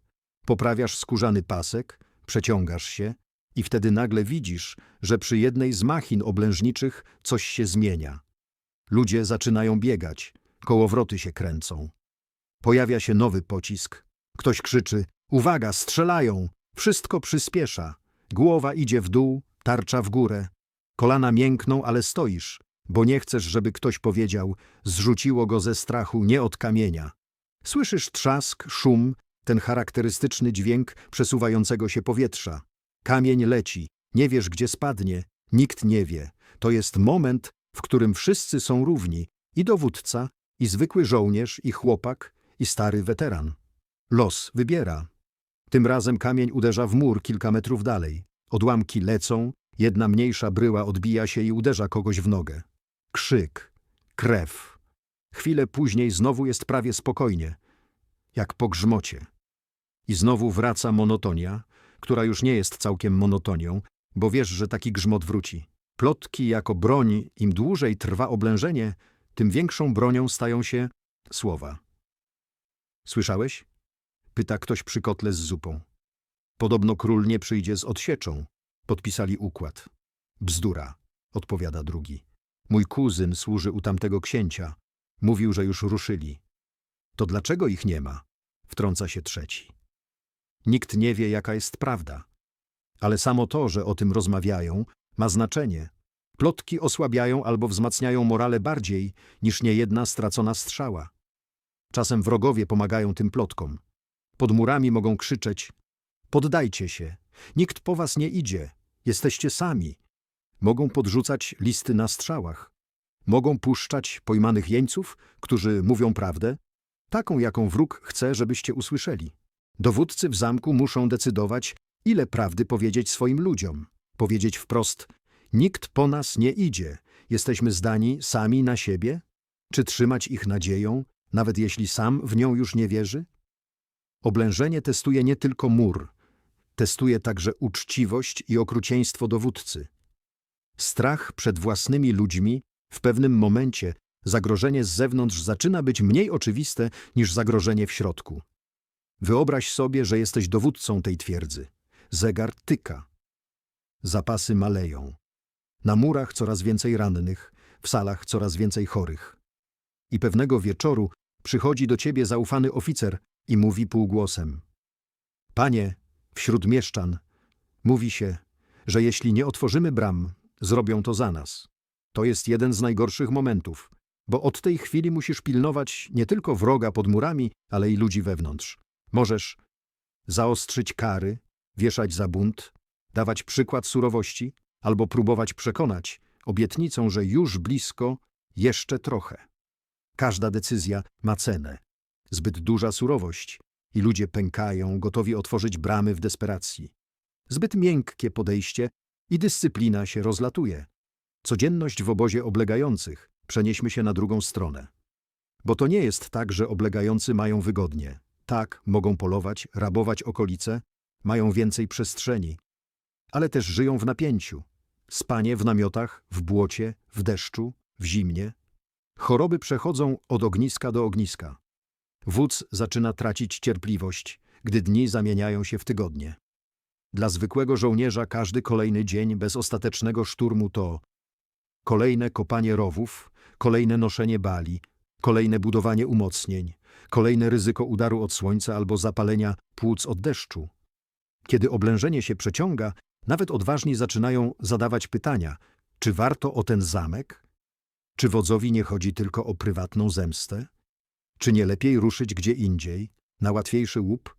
Poprawiasz skórzany pasek, przeciągasz się i wtedy nagle widzisz, że przy jednej z machin oblężniczych coś się zmienia. Ludzie zaczynają biegać, kołowroty się kręcą. Pojawia się nowy pocisk. Ktoś krzyczy: uwaga, strzelają! Wszystko przyspiesza. Głowa idzie w dół, tarcza w górę. Kolana miękną, ale stoisz, bo nie chcesz, żeby ktoś powiedział, zrzuciło go ze strachu, nie od kamienia. Słyszysz trzask, szum, ten charakterystyczny dźwięk przesuwającego się powietrza. Kamień leci, nie wiesz, gdzie spadnie, nikt nie wie. To jest moment, w którym wszyscy są równi, i dowódca, i zwykły żołnierz, i chłopak, i stary weteran. Los wybiera. Tym razem kamień uderza w mur kilka metrów dalej. Odłamki lecą, jedna mniejsza bryła odbija się i uderza kogoś w nogę. Krzyk, krew. Chwilę później znowu jest prawie spokojnie, jak po grzmocie. I znowu wraca monotonia, która już nie jest całkiem monotonią, bo wiesz, że taki grzmot wróci. Plotki jako broń, im dłużej trwa oblężenie, tym większą bronią stają się słowa. Słyszałeś? Pyta ktoś przy kotle z zupą. Podobno król nie przyjdzie z odsieczą. Podpisali układ. Bzdura, odpowiada drugi. Mój kuzyn służy u tamtego księcia. Mówił, że już ruszyli. To dlaczego ich nie ma? Wtrąca się trzeci. Nikt nie wie, jaka jest prawda. Ale samo to, że o tym rozmawiają, ma znaczenie. Plotki osłabiają albo wzmacniają morale bardziej niż niejedna stracona strzała. Czasem wrogowie pomagają tym plotkom. Pod murami mogą krzyczeć: poddajcie się, nikt po was nie idzie, jesteście sami. Mogą podrzucać listy na strzałach. Mogą puszczać pojmanych jeńców, którzy mówią prawdę, taką, jaką wróg chce, żebyście usłyszeli. Dowódcy w zamku muszą decydować, ile prawdy powiedzieć swoim ludziom. Powiedzieć wprost: nikt po nas nie idzie, jesteśmy zdani sami na siebie? Czy trzymać ich nadzieją, nawet jeśli sam w nią już nie wierzy? Oblężenie testuje nie tylko mur, testuje także uczciwość i okrucieństwo dowódcy. Strach przed własnymi ludźmi, w pewnym momencie zagrożenie z zewnątrz zaczyna być mniej oczywiste niż zagrożenie w środku. Wyobraź sobie, że jesteś dowódcą tej twierdzy. Zegar tyka. Zapasy maleją. Na murach coraz więcej rannych, w salach coraz więcej chorych. I pewnego wieczoru przychodzi do ciebie zaufany oficer i mówi półgłosem: Panie, wśród mieszczan mówi się, że jeśli nie otworzymy bram, zrobią to za nas. To jest jeden z najgorszych momentów, bo od tej chwili musisz pilnować nie tylko wroga pod murami, ale i ludzi wewnątrz. Możesz zaostrzyć kary, wieszać za bunt, dawać przykład surowości, albo próbować przekonać obietnicą, że już blisko, jeszcze trochę. Każda decyzja ma cenę. Zbyt duża surowość i ludzie pękają, gotowi otworzyć bramy w desperacji. Zbyt miękkie podejście i dyscyplina się rozlatuje. Codzienność w obozie oblegających, przenieśmy się na drugą stronę. Bo to nie jest tak, że oblegający mają wygodnie. Tak, mogą polować, rabować okolice, mają więcej przestrzeni, ale też żyją w napięciu. Spanie w namiotach, w błocie, w deszczu, w zimnie. Choroby przechodzą od ogniska do ogniska. Wódz zaczyna tracić cierpliwość, gdy dni zamieniają się w tygodnie. Dla zwykłego żołnierza każdy kolejny dzień bez ostatecznego szturmu to kolejne kopanie rowów, kolejne noszenie bali, kolejne budowanie umocnień, kolejne ryzyko udaru od słońca albo zapalenia płuc od deszczu. Kiedy oblężenie się przeciąga, nawet odważni zaczynają zadawać pytania: czy warto o ten zamek? Czy wodzowi nie chodzi tylko o prywatną zemstę? Czy nie lepiej ruszyć gdzie indziej, na łatwiejszy łup?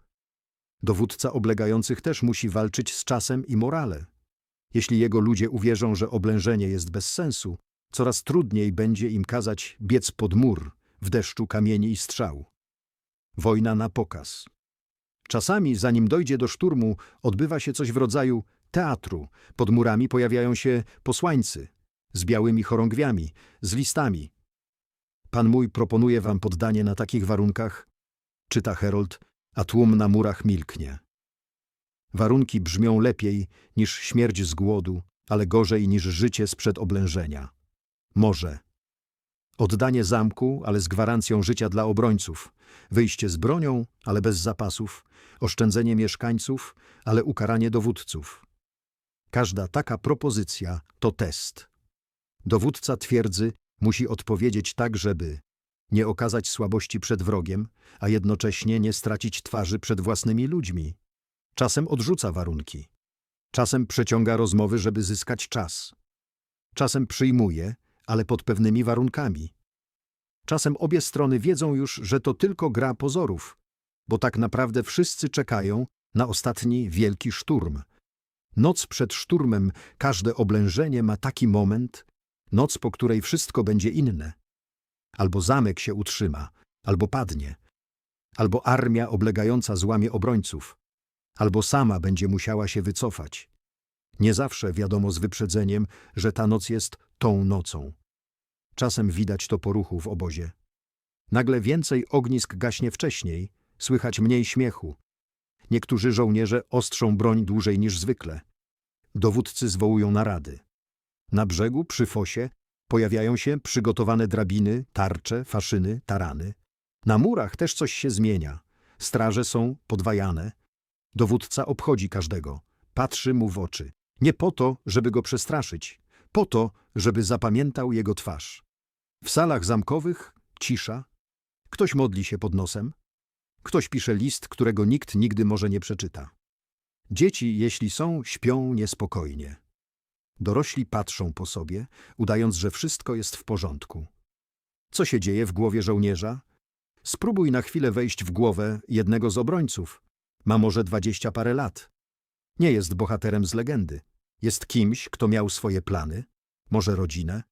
Dowódca oblegających też musi walczyć z czasem i morale. Jeśli jego ludzie uwierzą, że oblężenie jest bez sensu, coraz trudniej będzie im kazać biec pod mur, w deszczu kamieni i strzał. Wojna na pokaz. Czasami, zanim dojdzie do szturmu, odbywa się coś w rodzaju teatru. Pod murami pojawiają się posłańcy, z białymi chorągwiami, z listami. Pan mój proponuje wam poddanie na takich warunkach, czyta herold, a tłum na murach milknie. Warunki brzmią lepiej niż śmierć z głodu, ale gorzej niż życie sprzed oblężenia. Może. Oddanie zamku, ale z gwarancją życia dla obrońców. Wyjście z bronią, ale bez zapasów. Oszczędzenie mieszkańców, ale ukaranie dowódców. Każda taka propozycja to test. Dowódca twierdzy musi odpowiedzieć tak, żeby nie okazać słabości przed wrogiem, a jednocześnie nie stracić twarzy przed własnymi ludźmi. Czasem odrzuca warunki. Czasem przeciąga rozmowy, żeby zyskać czas. Czasem przyjmuje, ale pod pewnymi warunkami. Czasem obie strony wiedzą już, że to tylko gra pozorów, bo tak naprawdę wszyscy czekają na ostatni wielki szturm. Noc przed szturmem, każde oblężenie ma taki moment, noc, po której wszystko będzie inne. Albo zamek się utrzyma, albo padnie, albo armia oblegająca złamie obrońców, albo sama będzie musiała się wycofać. Nie zawsze wiadomo z wyprzedzeniem, że ta noc jest tą nocą. Czasem widać to po ruchu w obozie. Nagle więcej ognisk gaśnie wcześniej, słychać mniej śmiechu. Niektórzy żołnierze ostrzą broń dłużej niż zwykle. Dowódcy zwołują narady. Na brzegu, przy fosie, pojawiają się przygotowane drabiny, tarcze, faszyny, tarany. Na murach też coś się zmienia. Straże są podwajane. Dowódca obchodzi każdego, patrzy mu w oczy. Nie po to, żeby go przestraszyć, po to, żeby zapamiętał jego twarz. W salach zamkowych cisza. Ktoś modli się pod nosem. Ktoś pisze list, którego nikt nigdy może nie przeczyta. Dzieci, jeśli są, śpią niespokojnie. Dorośli patrzą po sobie, udając, że wszystko jest w porządku. Co się dzieje w głowie żołnierza? Spróbuj na chwilę wejść w głowę jednego z obrońców. Ma może 20 parę lat. Nie jest bohaterem z legendy. Jest kimś, kto miał swoje plany, może rodzinę,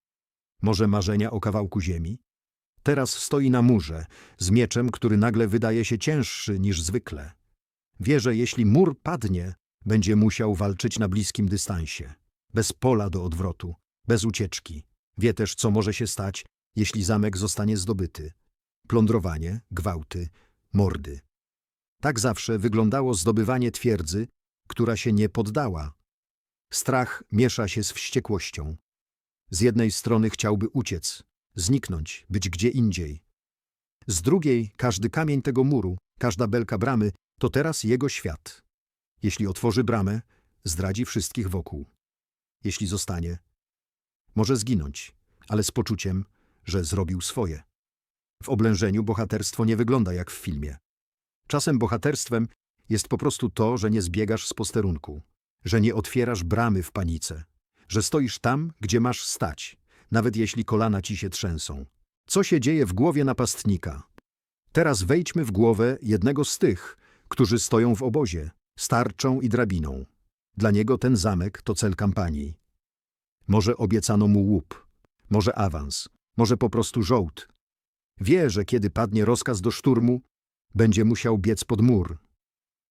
może marzenia o kawałku ziemi. Teraz stoi na murze, z mieczem, który nagle wydaje się cięższy niż zwykle. Wie, że jeśli mur padnie, będzie musiał walczyć na bliskim dystansie, bez pola do odwrotu, bez ucieczki. Wie też, co może się stać, jeśli zamek zostanie zdobyty. Plądrowanie, gwałty, mordy. Tak zawsze wyglądało zdobywanie twierdzy, która się nie poddała. Strach miesza się z wściekłością. Z jednej strony chciałby uciec, zniknąć, być gdzie indziej. Z drugiej każdy kamień tego muru, każda belka bramy to teraz jego świat. Jeśli otworzy bramę, zdradzi wszystkich wokół. Jeśli zostanie, może zginąć, ale z poczuciem, że zrobił swoje. W oblężeniu bohaterstwo nie wygląda jak w filmie. Czasem bohaterstwem jest po prostu to, że nie zbiegasz z posterunku, że nie otwierasz bramy w panice, że stoisz tam, gdzie masz stać, nawet jeśli kolana ci się trzęsą. Co się dzieje w głowie napastnika? Teraz wejdźmy w głowę jednego z tych, którzy stoją w obozie, z tarczą i drabiną. Dla niego ten zamek to cel kampanii. Może obiecano mu łup, może awans, może po prostu żołd. Wie, że kiedy padnie rozkaz do szturmu, będzie musiał biec pod mur.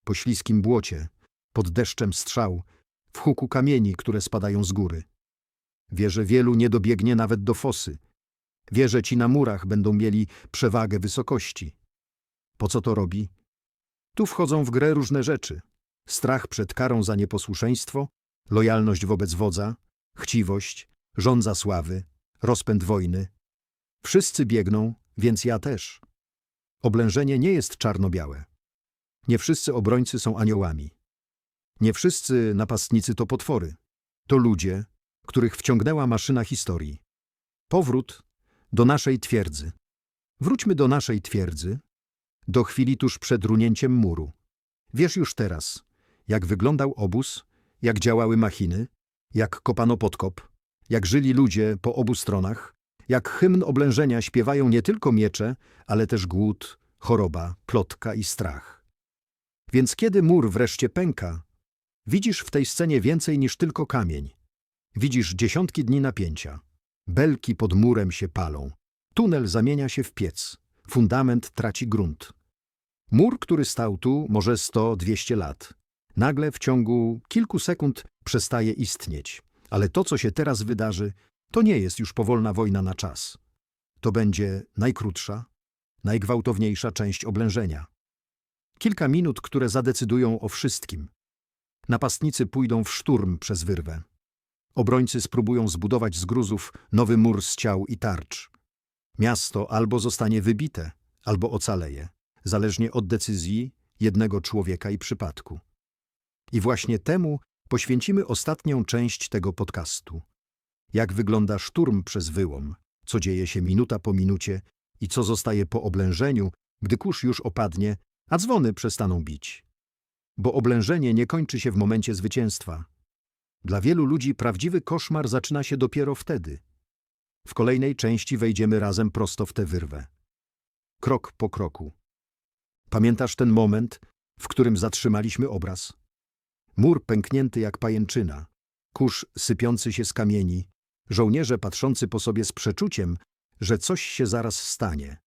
Po śliskim błocie, pod deszczem strzał, w huku kamieni, które spadają z góry. Wie, że wielu nie dobiegnie nawet do fosy. Wie, że ci na murach będą mieli przewagę wysokości. Po co to robi? Tu wchodzą w grę różne rzeczy. Strach przed karą za nieposłuszeństwo, lojalność wobec wodza, chciwość, żądza sławy, rozpęd wojny. Wszyscy biegną, więc ja też. Oblężenie nie jest czarno-białe. Nie wszyscy obrońcy są aniołami. Nie wszyscy napastnicy to potwory. To ludzie, których wciągnęła maszyna historii. Powrót do naszej twierdzy. Wróćmy do naszej twierdzy, do chwili tuż przed runięciem muru. Wiesz już teraz, jak wyglądał obóz, jak działały machiny, jak kopano podkop, jak żyli ludzie po obu stronach, jak hymn oblężenia śpiewają nie tylko miecze, ale też głód, choroba, plotka i strach. Więc kiedy mur wreszcie pęka, widzisz w tej scenie więcej niż tylko kamień. Widzisz dziesiątki dni napięcia. Belki pod murem się palą. Tunel zamienia się w piec. Fundament traci grunt. Mur, który stał tu może 100-200 lat, nagle w ciągu kilku sekund przestaje istnieć. Ale to, co się teraz wydarzy, to nie jest już powolna wojna na czas. To będzie najkrótsza, najgwałtowniejsza część oblężenia. Kilka minut, które zadecydują o wszystkim. Napastnicy pójdą w szturm przez wyrwę. Obrońcy spróbują zbudować z gruzów nowy mur z ciał i tarcz. Miasto albo zostanie wybite, albo ocaleje, zależnie od decyzji jednego człowieka i przypadku. I właśnie temu poświęcimy ostatnią część tego podcastu. Jak wygląda szturm przez wyłom, co dzieje się minuta po minucie i co zostaje po oblężeniu, gdy kurz już opadnie, a dzwony przestaną bić. Bo oblężenie nie kończy się w momencie zwycięstwa. Dla wielu ludzi prawdziwy koszmar zaczyna się dopiero wtedy. W kolejnej części wejdziemy razem prosto w tę wyrwę. Krok po kroku. Pamiętasz ten moment, w którym zatrzymaliśmy obraz? Mur pęknięty jak pajęczyna, kurz sypiący się z kamieni, żołnierze patrzący po sobie z przeczuciem, że coś się zaraz stanie.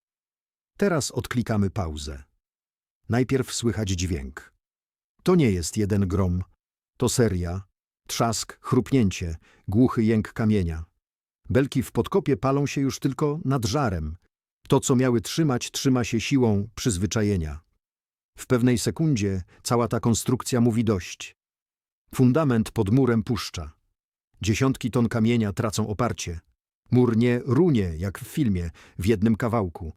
Teraz odklikamy pauzę. Najpierw słychać dźwięk. To nie jest jeden grom, to seria, trzask, chrupnięcie, głuchy jęk kamienia. Belki w podkopie palą się już tylko nad żarem. To, co miały trzymać, trzyma się siłą przyzwyczajenia. W pewnej sekundzie cała ta konstrukcja mówi dość. Fundament pod murem puszcza. Dziesiątki ton kamienia tracą oparcie. Mur nie runie, jak w filmie, w jednym kawałku.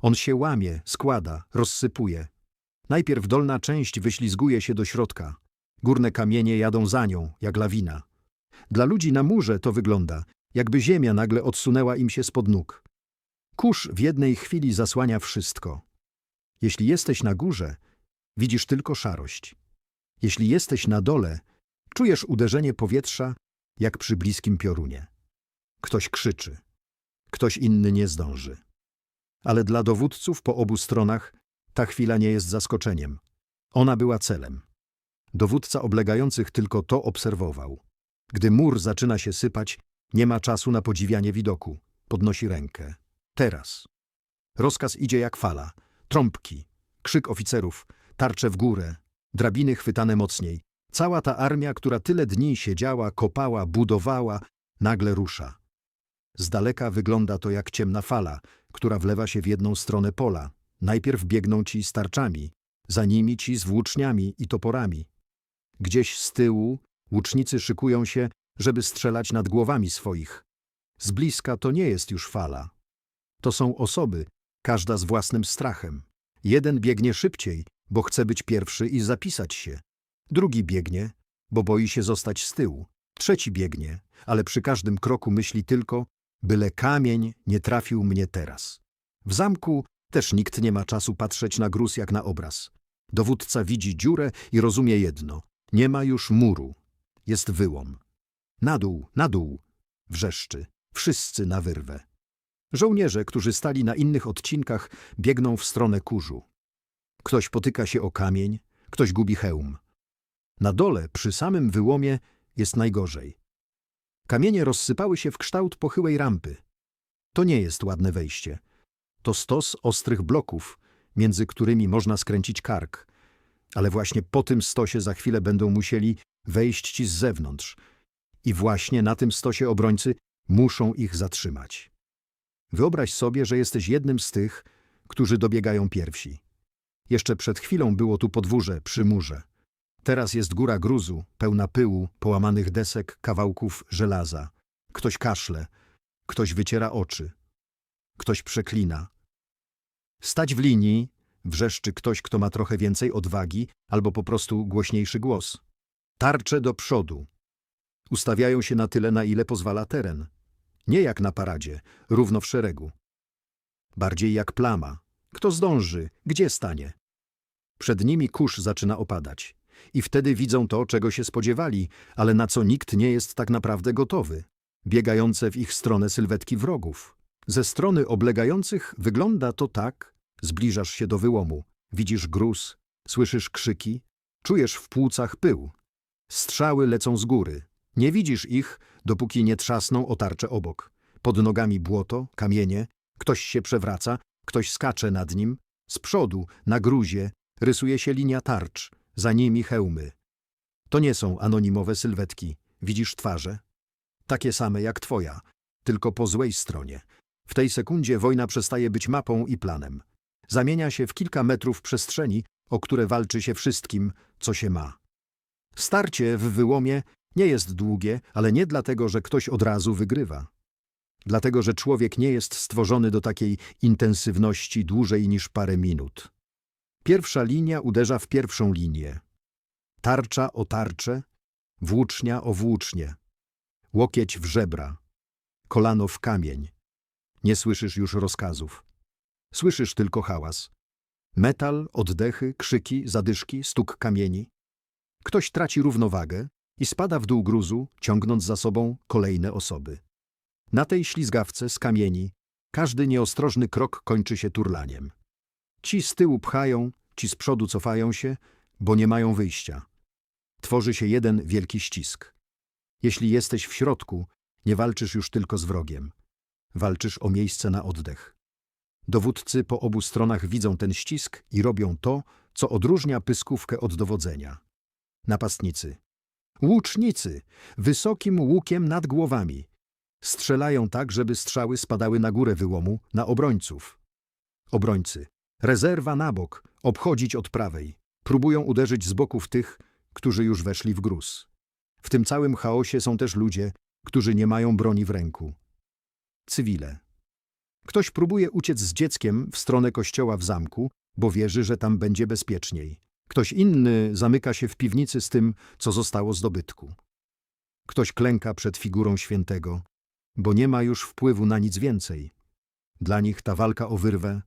On się łamie, składa, rozsypuje. Najpierw dolna część wyślizguje się do środka. Górne kamienie jadą za nią, jak lawina. Dla ludzi na murze to wygląda, jakby ziemia nagle odsunęła im się spod nóg. Kurz w jednej chwili zasłania wszystko. Jeśli jesteś na górze, widzisz tylko szarość. Jeśli jesteś na dole, czujesz uderzenie powietrza, jak przy bliskim piorunie. Ktoś krzyczy. Ktoś inny nie zdąży. Ale dla dowódców po obu stronach ta chwila nie jest zaskoczeniem. Ona była celem. Dowódca oblegających tylko to obserwował. Gdy mur zaczyna się sypać, nie ma czasu na podziwianie widoku. Podnosi rękę. Teraz. Rozkaz idzie jak fala. Trąbki, krzyk oficerów, tarcze w górę, drabiny chwytane mocniej. Cała ta armia, która tyle dni siedziała, kopała, budowała, nagle rusza. Z daleka wygląda to jak ciemna fala, która wlewa się w jedną stronę pola. Najpierw biegną ci z tarczami, za nimi ci z włóczniami i toporami. Gdzieś z tyłu łucznicy szykują się, żeby strzelać nad głowami swoich. Z bliska to nie jest już fala. To są osoby, każda z własnym strachem. Jeden biegnie szybciej, bo chce być pierwszy i zapisać się. Drugi biegnie, bo boi się zostać z tyłu. Trzeci biegnie, ale przy każdym kroku myśli tylko, byle kamień nie trafił mnie teraz. W zamku też nikt nie ma czasu patrzeć na gruz jak na obraz. Dowódca widzi dziurę i rozumie jedno. Nie ma już muru. Jest wyłom. Na dół, wrzeszczy. Wszyscy na wyrwę. Żołnierze, którzy stali na innych odcinkach, biegną w stronę kurzu. Ktoś potyka się o kamień, ktoś gubi hełm. Na dole, przy samym wyłomie, jest najgorzej. Kamienie rozsypały się w kształt pochyłej rampy. To nie jest ładne wejście. To stos ostrych bloków, między którymi można skręcić kark. Ale właśnie po tym stosie za chwilę będą musieli wejść ci z zewnątrz. I właśnie na tym stosie obrońcy muszą ich zatrzymać. Wyobraź sobie, że jesteś jednym z tych, którzy dobiegają pierwsi. Jeszcze przed chwilą było tu podwórze przy murze. Teraz jest góra gruzu, pełna pyłu, połamanych desek, kawałków żelaza. Ktoś kaszle, ktoś wyciera oczy, ktoś przeklina. Stać w linii, wrzeszczy ktoś, kto ma trochę więcej odwagi albo po prostu głośniejszy głos. Tarcze do przodu. Ustawiają się na tyle, na ile pozwala teren. Nie jak na paradzie, równo w szeregu. Bardziej jak plama. Kto zdąży, gdzie stanie? Przed nimi kurz zaczyna opadać. I wtedy widzą to, czego się spodziewali, ale na co nikt nie jest tak naprawdę gotowy. Biegające w ich stronę sylwetki wrogów. Ze strony oblegających wygląda to tak, zbliżasz się do wyłomu. Widzisz gruz, słyszysz krzyki, czujesz w płucach pył. Strzały lecą z góry. Nie widzisz ich, dopóki nie trzasną o tarczę obok. Pod nogami błoto, kamienie, ktoś się przewraca, ktoś skacze nad nim. Z przodu, na gruzie, rysuje się linia tarcz, za nimi hełmy. To nie są anonimowe sylwetki. Widzisz twarze? Takie same jak twoja, tylko po złej stronie. W tej sekundzie wojna przestaje być mapą i planem. Zamienia się w kilka metrów przestrzeni, o które walczy się wszystkim, co się ma. Starcie w wyłomie nie jest długie, ale nie dlatego, że ktoś od razu wygrywa. Dlatego, że człowiek nie jest stworzony do takiej intensywności dłużej niż parę minut. Pierwsza linia uderza w pierwszą linię. Tarcza o tarczę, włócznia o włócznię. Łokieć w żebra, kolano w kamień. Nie słyszysz już rozkazów. Słyszysz tylko hałas. Metal, oddechy, krzyki, zadyszki, stuk kamieni. Ktoś traci równowagę, i spada w dół gruzu, ciągnąc za sobą kolejne osoby. Na tej ślizgawce z kamieni każdy nieostrożny krok kończy się turlaniem. Ci z tyłu pchają, ci z przodu cofają się, bo nie mają wyjścia. Tworzy się jeden wielki ścisk. Jeśli jesteś w środku, nie walczysz już tylko z wrogiem. Walczysz o miejsce na oddech. Dowódcy po obu stronach widzą ten ścisk i robią to, co odróżnia pyskówkę od dowodzenia. Napastnicy. Łucznicy, wysokim łukiem nad głowami. Strzelają tak, żeby strzały spadały na górę wyłomu, na obrońców. Obrońcy. Rezerwa na bok, obchodzić od prawej. Próbują uderzyć z boków tych, którzy już weszli w gruz. W tym całym chaosie są też ludzie, którzy nie mają broni w ręku. Cywile. Ktoś próbuje uciec z dzieckiem w stronę kościoła w zamku, bo wierzy, że tam będzie bezpieczniej. Ktoś inny zamyka się w piwnicy z tym, co zostało z dobytku. Ktoś klęka przed figurą świętego, bo nie ma już wpływu na nic więcej. Dla nich ta walka o wyrwę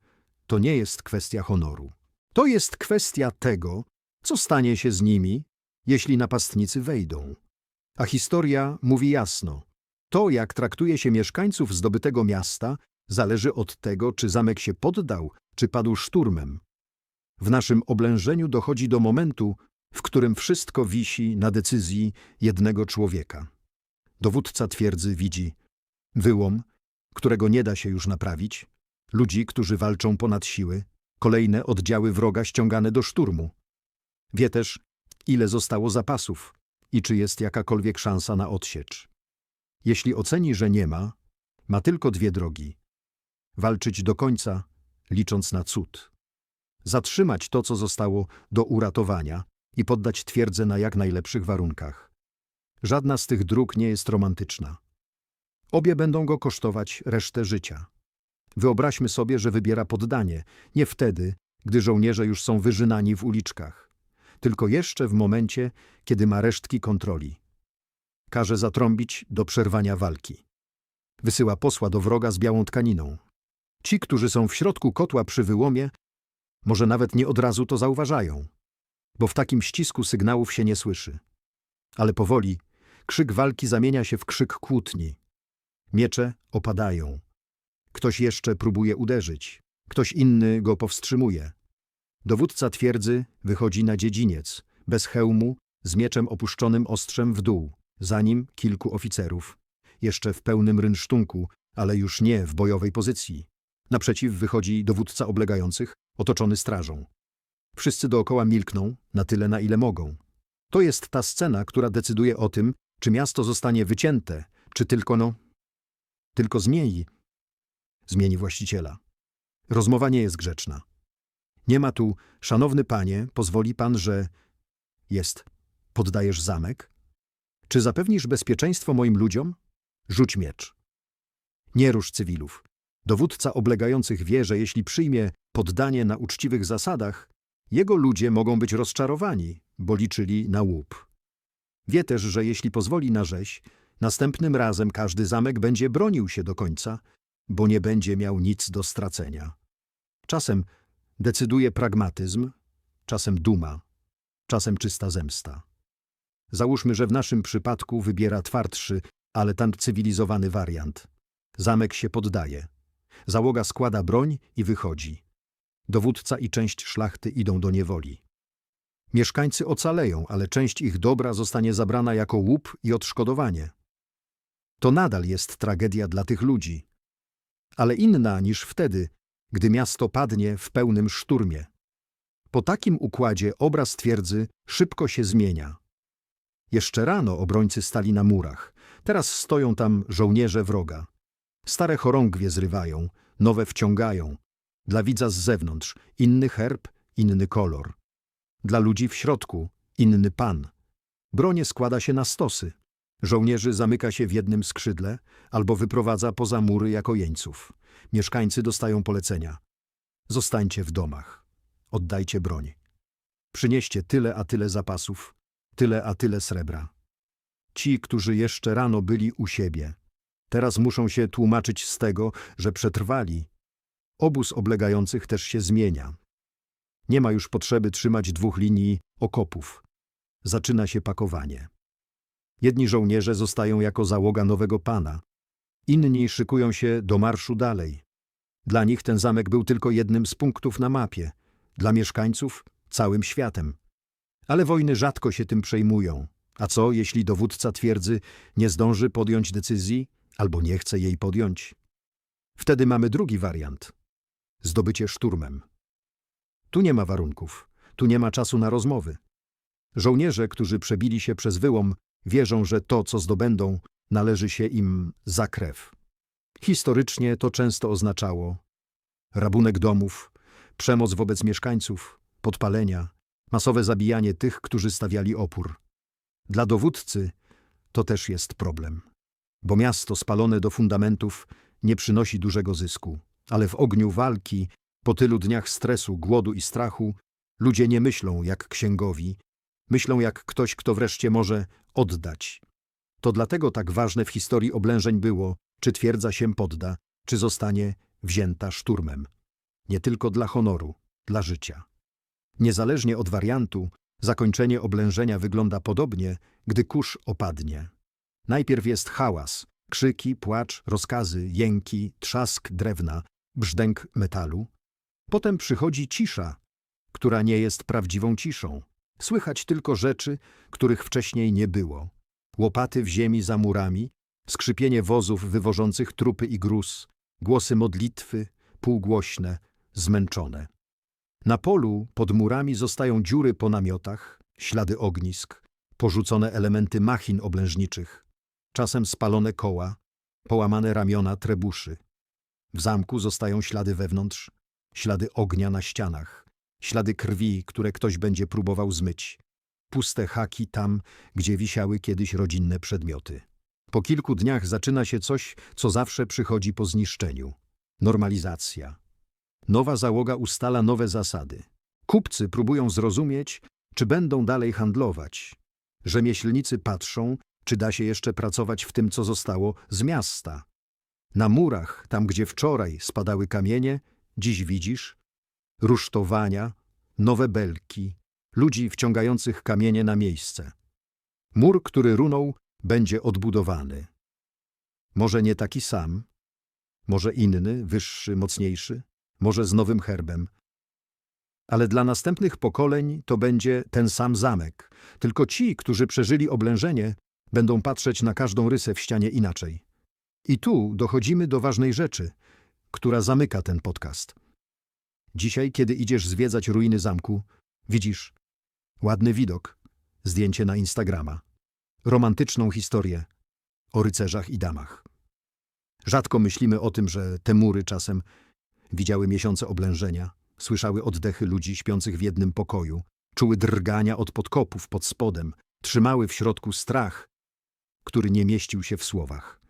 to nie jest kwestia honoru. To jest kwestia tego, co stanie się z nimi, jeśli napastnicy wejdą. A historia mówi jasno. To, jak traktuje się mieszkańców zdobytego miasta, zależy od tego, czy zamek się poddał, czy padł szturmem. W naszym oblężeniu dochodzi do momentu, w którym wszystko wisi na decyzji jednego człowieka. Dowódca twierdzy widzi wyłom, którego nie da się już naprawić, ludzi, którzy walczą ponad siły, kolejne oddziały wroga ściągane do szturmu. Wie też, ile zostało zapasów i czy jest jakakolwiek szansa na odsiecz. Jeśli oceni, że nie ma, ma tylko dwie drogi. Walczyć do końca, licząc na cud. Zatrzymać to, co zostało do uratowania i poddać twierdzę na jak najlepszych warunkach. Żadna z tych dróg nie jest romantyczna. Obie będą go kosztować resztę życia. Wyobraźmy sobie, że wybiera poddanie, nie wtedy, gdy żołnierze już są wyżynani w uliczkach, tylko jeszcze w momencie, kiedy ma resztki kontroli. Każe zatrąbić do przerwania walki. Wysyła posła do wroga z białą tkaniną. Ci, którzy są w środku kotła przy wyłomie, może nawet nie od razu to zauważają, bo w takim ścisku sygnałów się nie słyszy. Ale powoli krzyk walki zamienia się w krzyk kłótni. Miecze opadają. Ktoś jeszcze próbuje uderzyć, ktoś inny go powstrzymuje. Dowódca twierdzy wychodzi na dziedziniec, bez hełmu, z mieczem opuszczonym ostrzem w dół, za nim kilku oficerów, jeszcze w pełnym rynsztunku, ale już nie w bojowej pozycji. Naprzeciw wychodzi dowódca oblegających, otoczony strażą. Wszyscy dookoła milkną, na tyle, na ile mogą. To jest ta scena, która decyduje o tym, czy miasto zostanie wycięte, czy tylko zmieni właściciela. Rozmowa nie jest grzeczna. Nie ma tu, szanowny panie, pozwoli pan, że poddajesz zamek? Czy zapewnisz bezpieczeństwo moim ludziom? Rzuć miecz. Nie rusz cywilów. Dowódca oblegających wie, że jeśli przyjmie poddanie na uczciwych zasadach, jego ludzie mogą być rozczarowani, bo liczyli na łup. Wie też, że jeśli pozwoli na rzeź, następnym razem każdy zamek będzie bronił się do końca, bo nie będzie miał nic do stracenia. Czasem decyduje pragmatyzm, czasem duma, czasem czysta zemsta. Załóżmy, że w naszym przypadku wybiera twardszy, ale tam cywilizowany wariant. Zamek się poddaje. Załoga składa broń i wychodzi. Dowódca i część szlachty idą do niewoli. Mieszkańcy ocaleją, ale część ich dobra zostanie zabrana jako łup i odszkodowanie. To nadal jest tragedia dla tych ludzi, ale inna niż wtedy, gdy miasto padnie w pełnym szturmie. Po takim układzie obraz twierdzy szybko się zmienia. Jeszcze rano obrońcy stali na murach, teraz stoją tam żołnierze wroga. Stare chorągwie zrywają, nowe wciągają. Dla widza z zewnątrz inny herb, inny kolor. Dla ludzi w środku inny pan. Bronie składa się na stosy. Żołnierzy zamyka się w jednym skrzydle albo wyprowadza poza mury jako jeńców. Mieszkańcy dostają polecenia. Zostańcie w domach. Oddajcie broń. Przynieście tyle a tyle zapasów, tyle a tyle srebra. Ci, którzy jeszcze rano byli u siebie, teraz muszą się tłumaczyć z tego, że przetrwali. Obóz oblegających też się zmienia. Nie ma już potrzeby trzymać dwóch linii okopów. Zaczyna się pakowanie. Jedni żołnierze zostają jako załoga nowego pana, inni szykują się do marszu dalej. Dla nich ten zamek był tylko jednym z punktów na mapie, dla mieszkańców całym światem. Ale wojny rzadko się tym przejmują. A co, jeśli dowódca twierdzy nie zdąży podjąć decyzji albo nie chce jej podjąć? Wtedy mamy drugi wariant. Zdobycie szturmem. Tu nie ma warunków, tu nie ma czasu na rozmowy. Żołnierze, którzy przebili się przez wyłom, wierzą, że to, co zdobędą, należy się im za krew. Historycznie to często oznaczało rabunek domów, przemoc wobec mieszkańców, podpalenia, masowe zabijanie tych, którzy stawiali opór. Dla dowódcy to też jest problem, bo miasto spalone do fundamentów nie przynosi dużego zysku, ale w ogniu walki, po tylu dniach stresu, głodu i strachu, ludzie nie myślą jak księgowi, myślą jak ktoś, kto wreszcie może oddać. To dlatego tak ważne w historii oblężeń było, czy twierdza się podda, czy zostanie wzięta szturmem. Nie tylko dla honoru, dla życia. Niezależnie od wariantu, zakończenie oblężenia wygląda podobnie, gdy kurz opadnie. Najpierw jest hałas, krzyki, płacz, rozkazy, jęki, trzask drewna, brzdęk metalu. Potem przychodzi cisza, która nie jest prawdziwą ciszą. Słychać tylko rzeczy, których wcześniej nie było. Łopaty w ziemi za murami, skrzypienie wozów wywożących trupy i gruz, głosy modlitwy, półgłośne, zmęczone. Na polu pod murami zostają dziury po namiotach, ślady ognisk, porzucone elementy machin oblężniczych, czasem spalone koła, połamane ramiona trebuszy. W zamku zostają ślady wewnątrz, ślady ognia na ścianach, ślady krwi, które ktoś będzie próbował zmyć, puste haki tam, gdzie wisiały kiedyś rodzinne przedmioty. Po kilku dniach zaczyna się coś, co zawsze przychodzi po zniszczeniu. Normalizacja. Nowa załoga ustala nowe zasady. Kupcy próbują zrozumieć, czy będą dalej handlować. Rzemieślnicy patrzą, czy da się jeszcze pracować w tym, co zostało z miasta. Na murach, tam gdzie wczoraj spadały kamienie, dziś widzisz rusztowania, nowe belki, ludzi wciągających kamienie na miejsce. Mur, który runął, będzie odbudowany. Może nie taki sam, może inny, wyższy, mocniejszy, może z nowym herbem. Ale dla następnych pokoleń to będzie ten sam zamek, tylko ci, którzy przeżyli oblężenie, będą patrzeć na każdą rysę w ścianie inaczej. I tu dochodzimy do ważnej rzeczy, która zamyka ten podcast. Dzisiaj, kiedy idziesz zwiedzać ruiny zamku, widzisz ładny widok, zdjęcie na Instagrama, romantyczną historię o rycerzach i damach. Rzadko myślimy o tym, że te mury czasem widziały miesiące oblężenia, słyszały oddechy ludzi śpiących w jednym pokoju, czuły drgania od podkopów pod spodem, trzymały w środku strach, który nie mieścił się w słowach.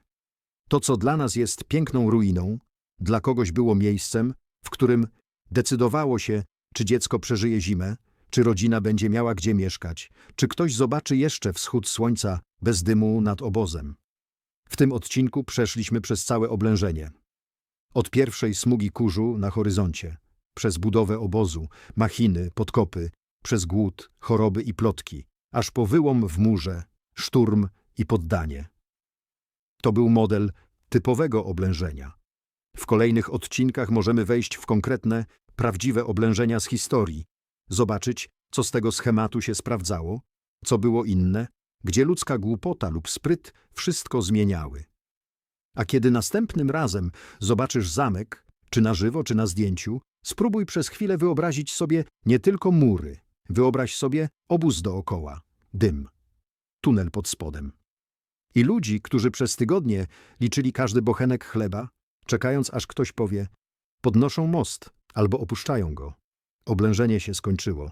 To, co dla nas jest piękną ruiną, dla kogoś było miejscem, w którym decydowało się, czy dziecko przeżyje zimę, czy rodzina będzie miała gdzie mieszkać, czy ktoś zobaczy jeszcze wschód słońca bez dymu nad obozem. W tym odcinku przeszliśmy przez całe oblężenie. Od pierwszej smugi kurzu na horyzoncie, przez budowę obozu, machiny, podkopy, przez głód, choroby i plotki, aż po wyłom w murze, szturm i poddanie. To był model typowego oblężenia. W kolejnych odcinkach możemy wejść w konkretne, prawdziwe oblężenia z historii, zobaczyć, co z tego schematu się sprawdzało, co było inne, gdzie ludzka głupota lub spryt wszystko zmieniały. A kiedy następnym razem zobaczysz zamek, czy na żywo, czy na zdjęciu, spróbuj przez chwilę wyobrazić sobie nie tylko mury, wyobraź sobie obóz dookoła, dym, tunel pod spodem. I ludzi, którzy przez tygodnie liczyli każdy bochenek chleba, czekając aż ktoś powie, podnoszą most albo opuszczają go. Oblężenie się skończyło.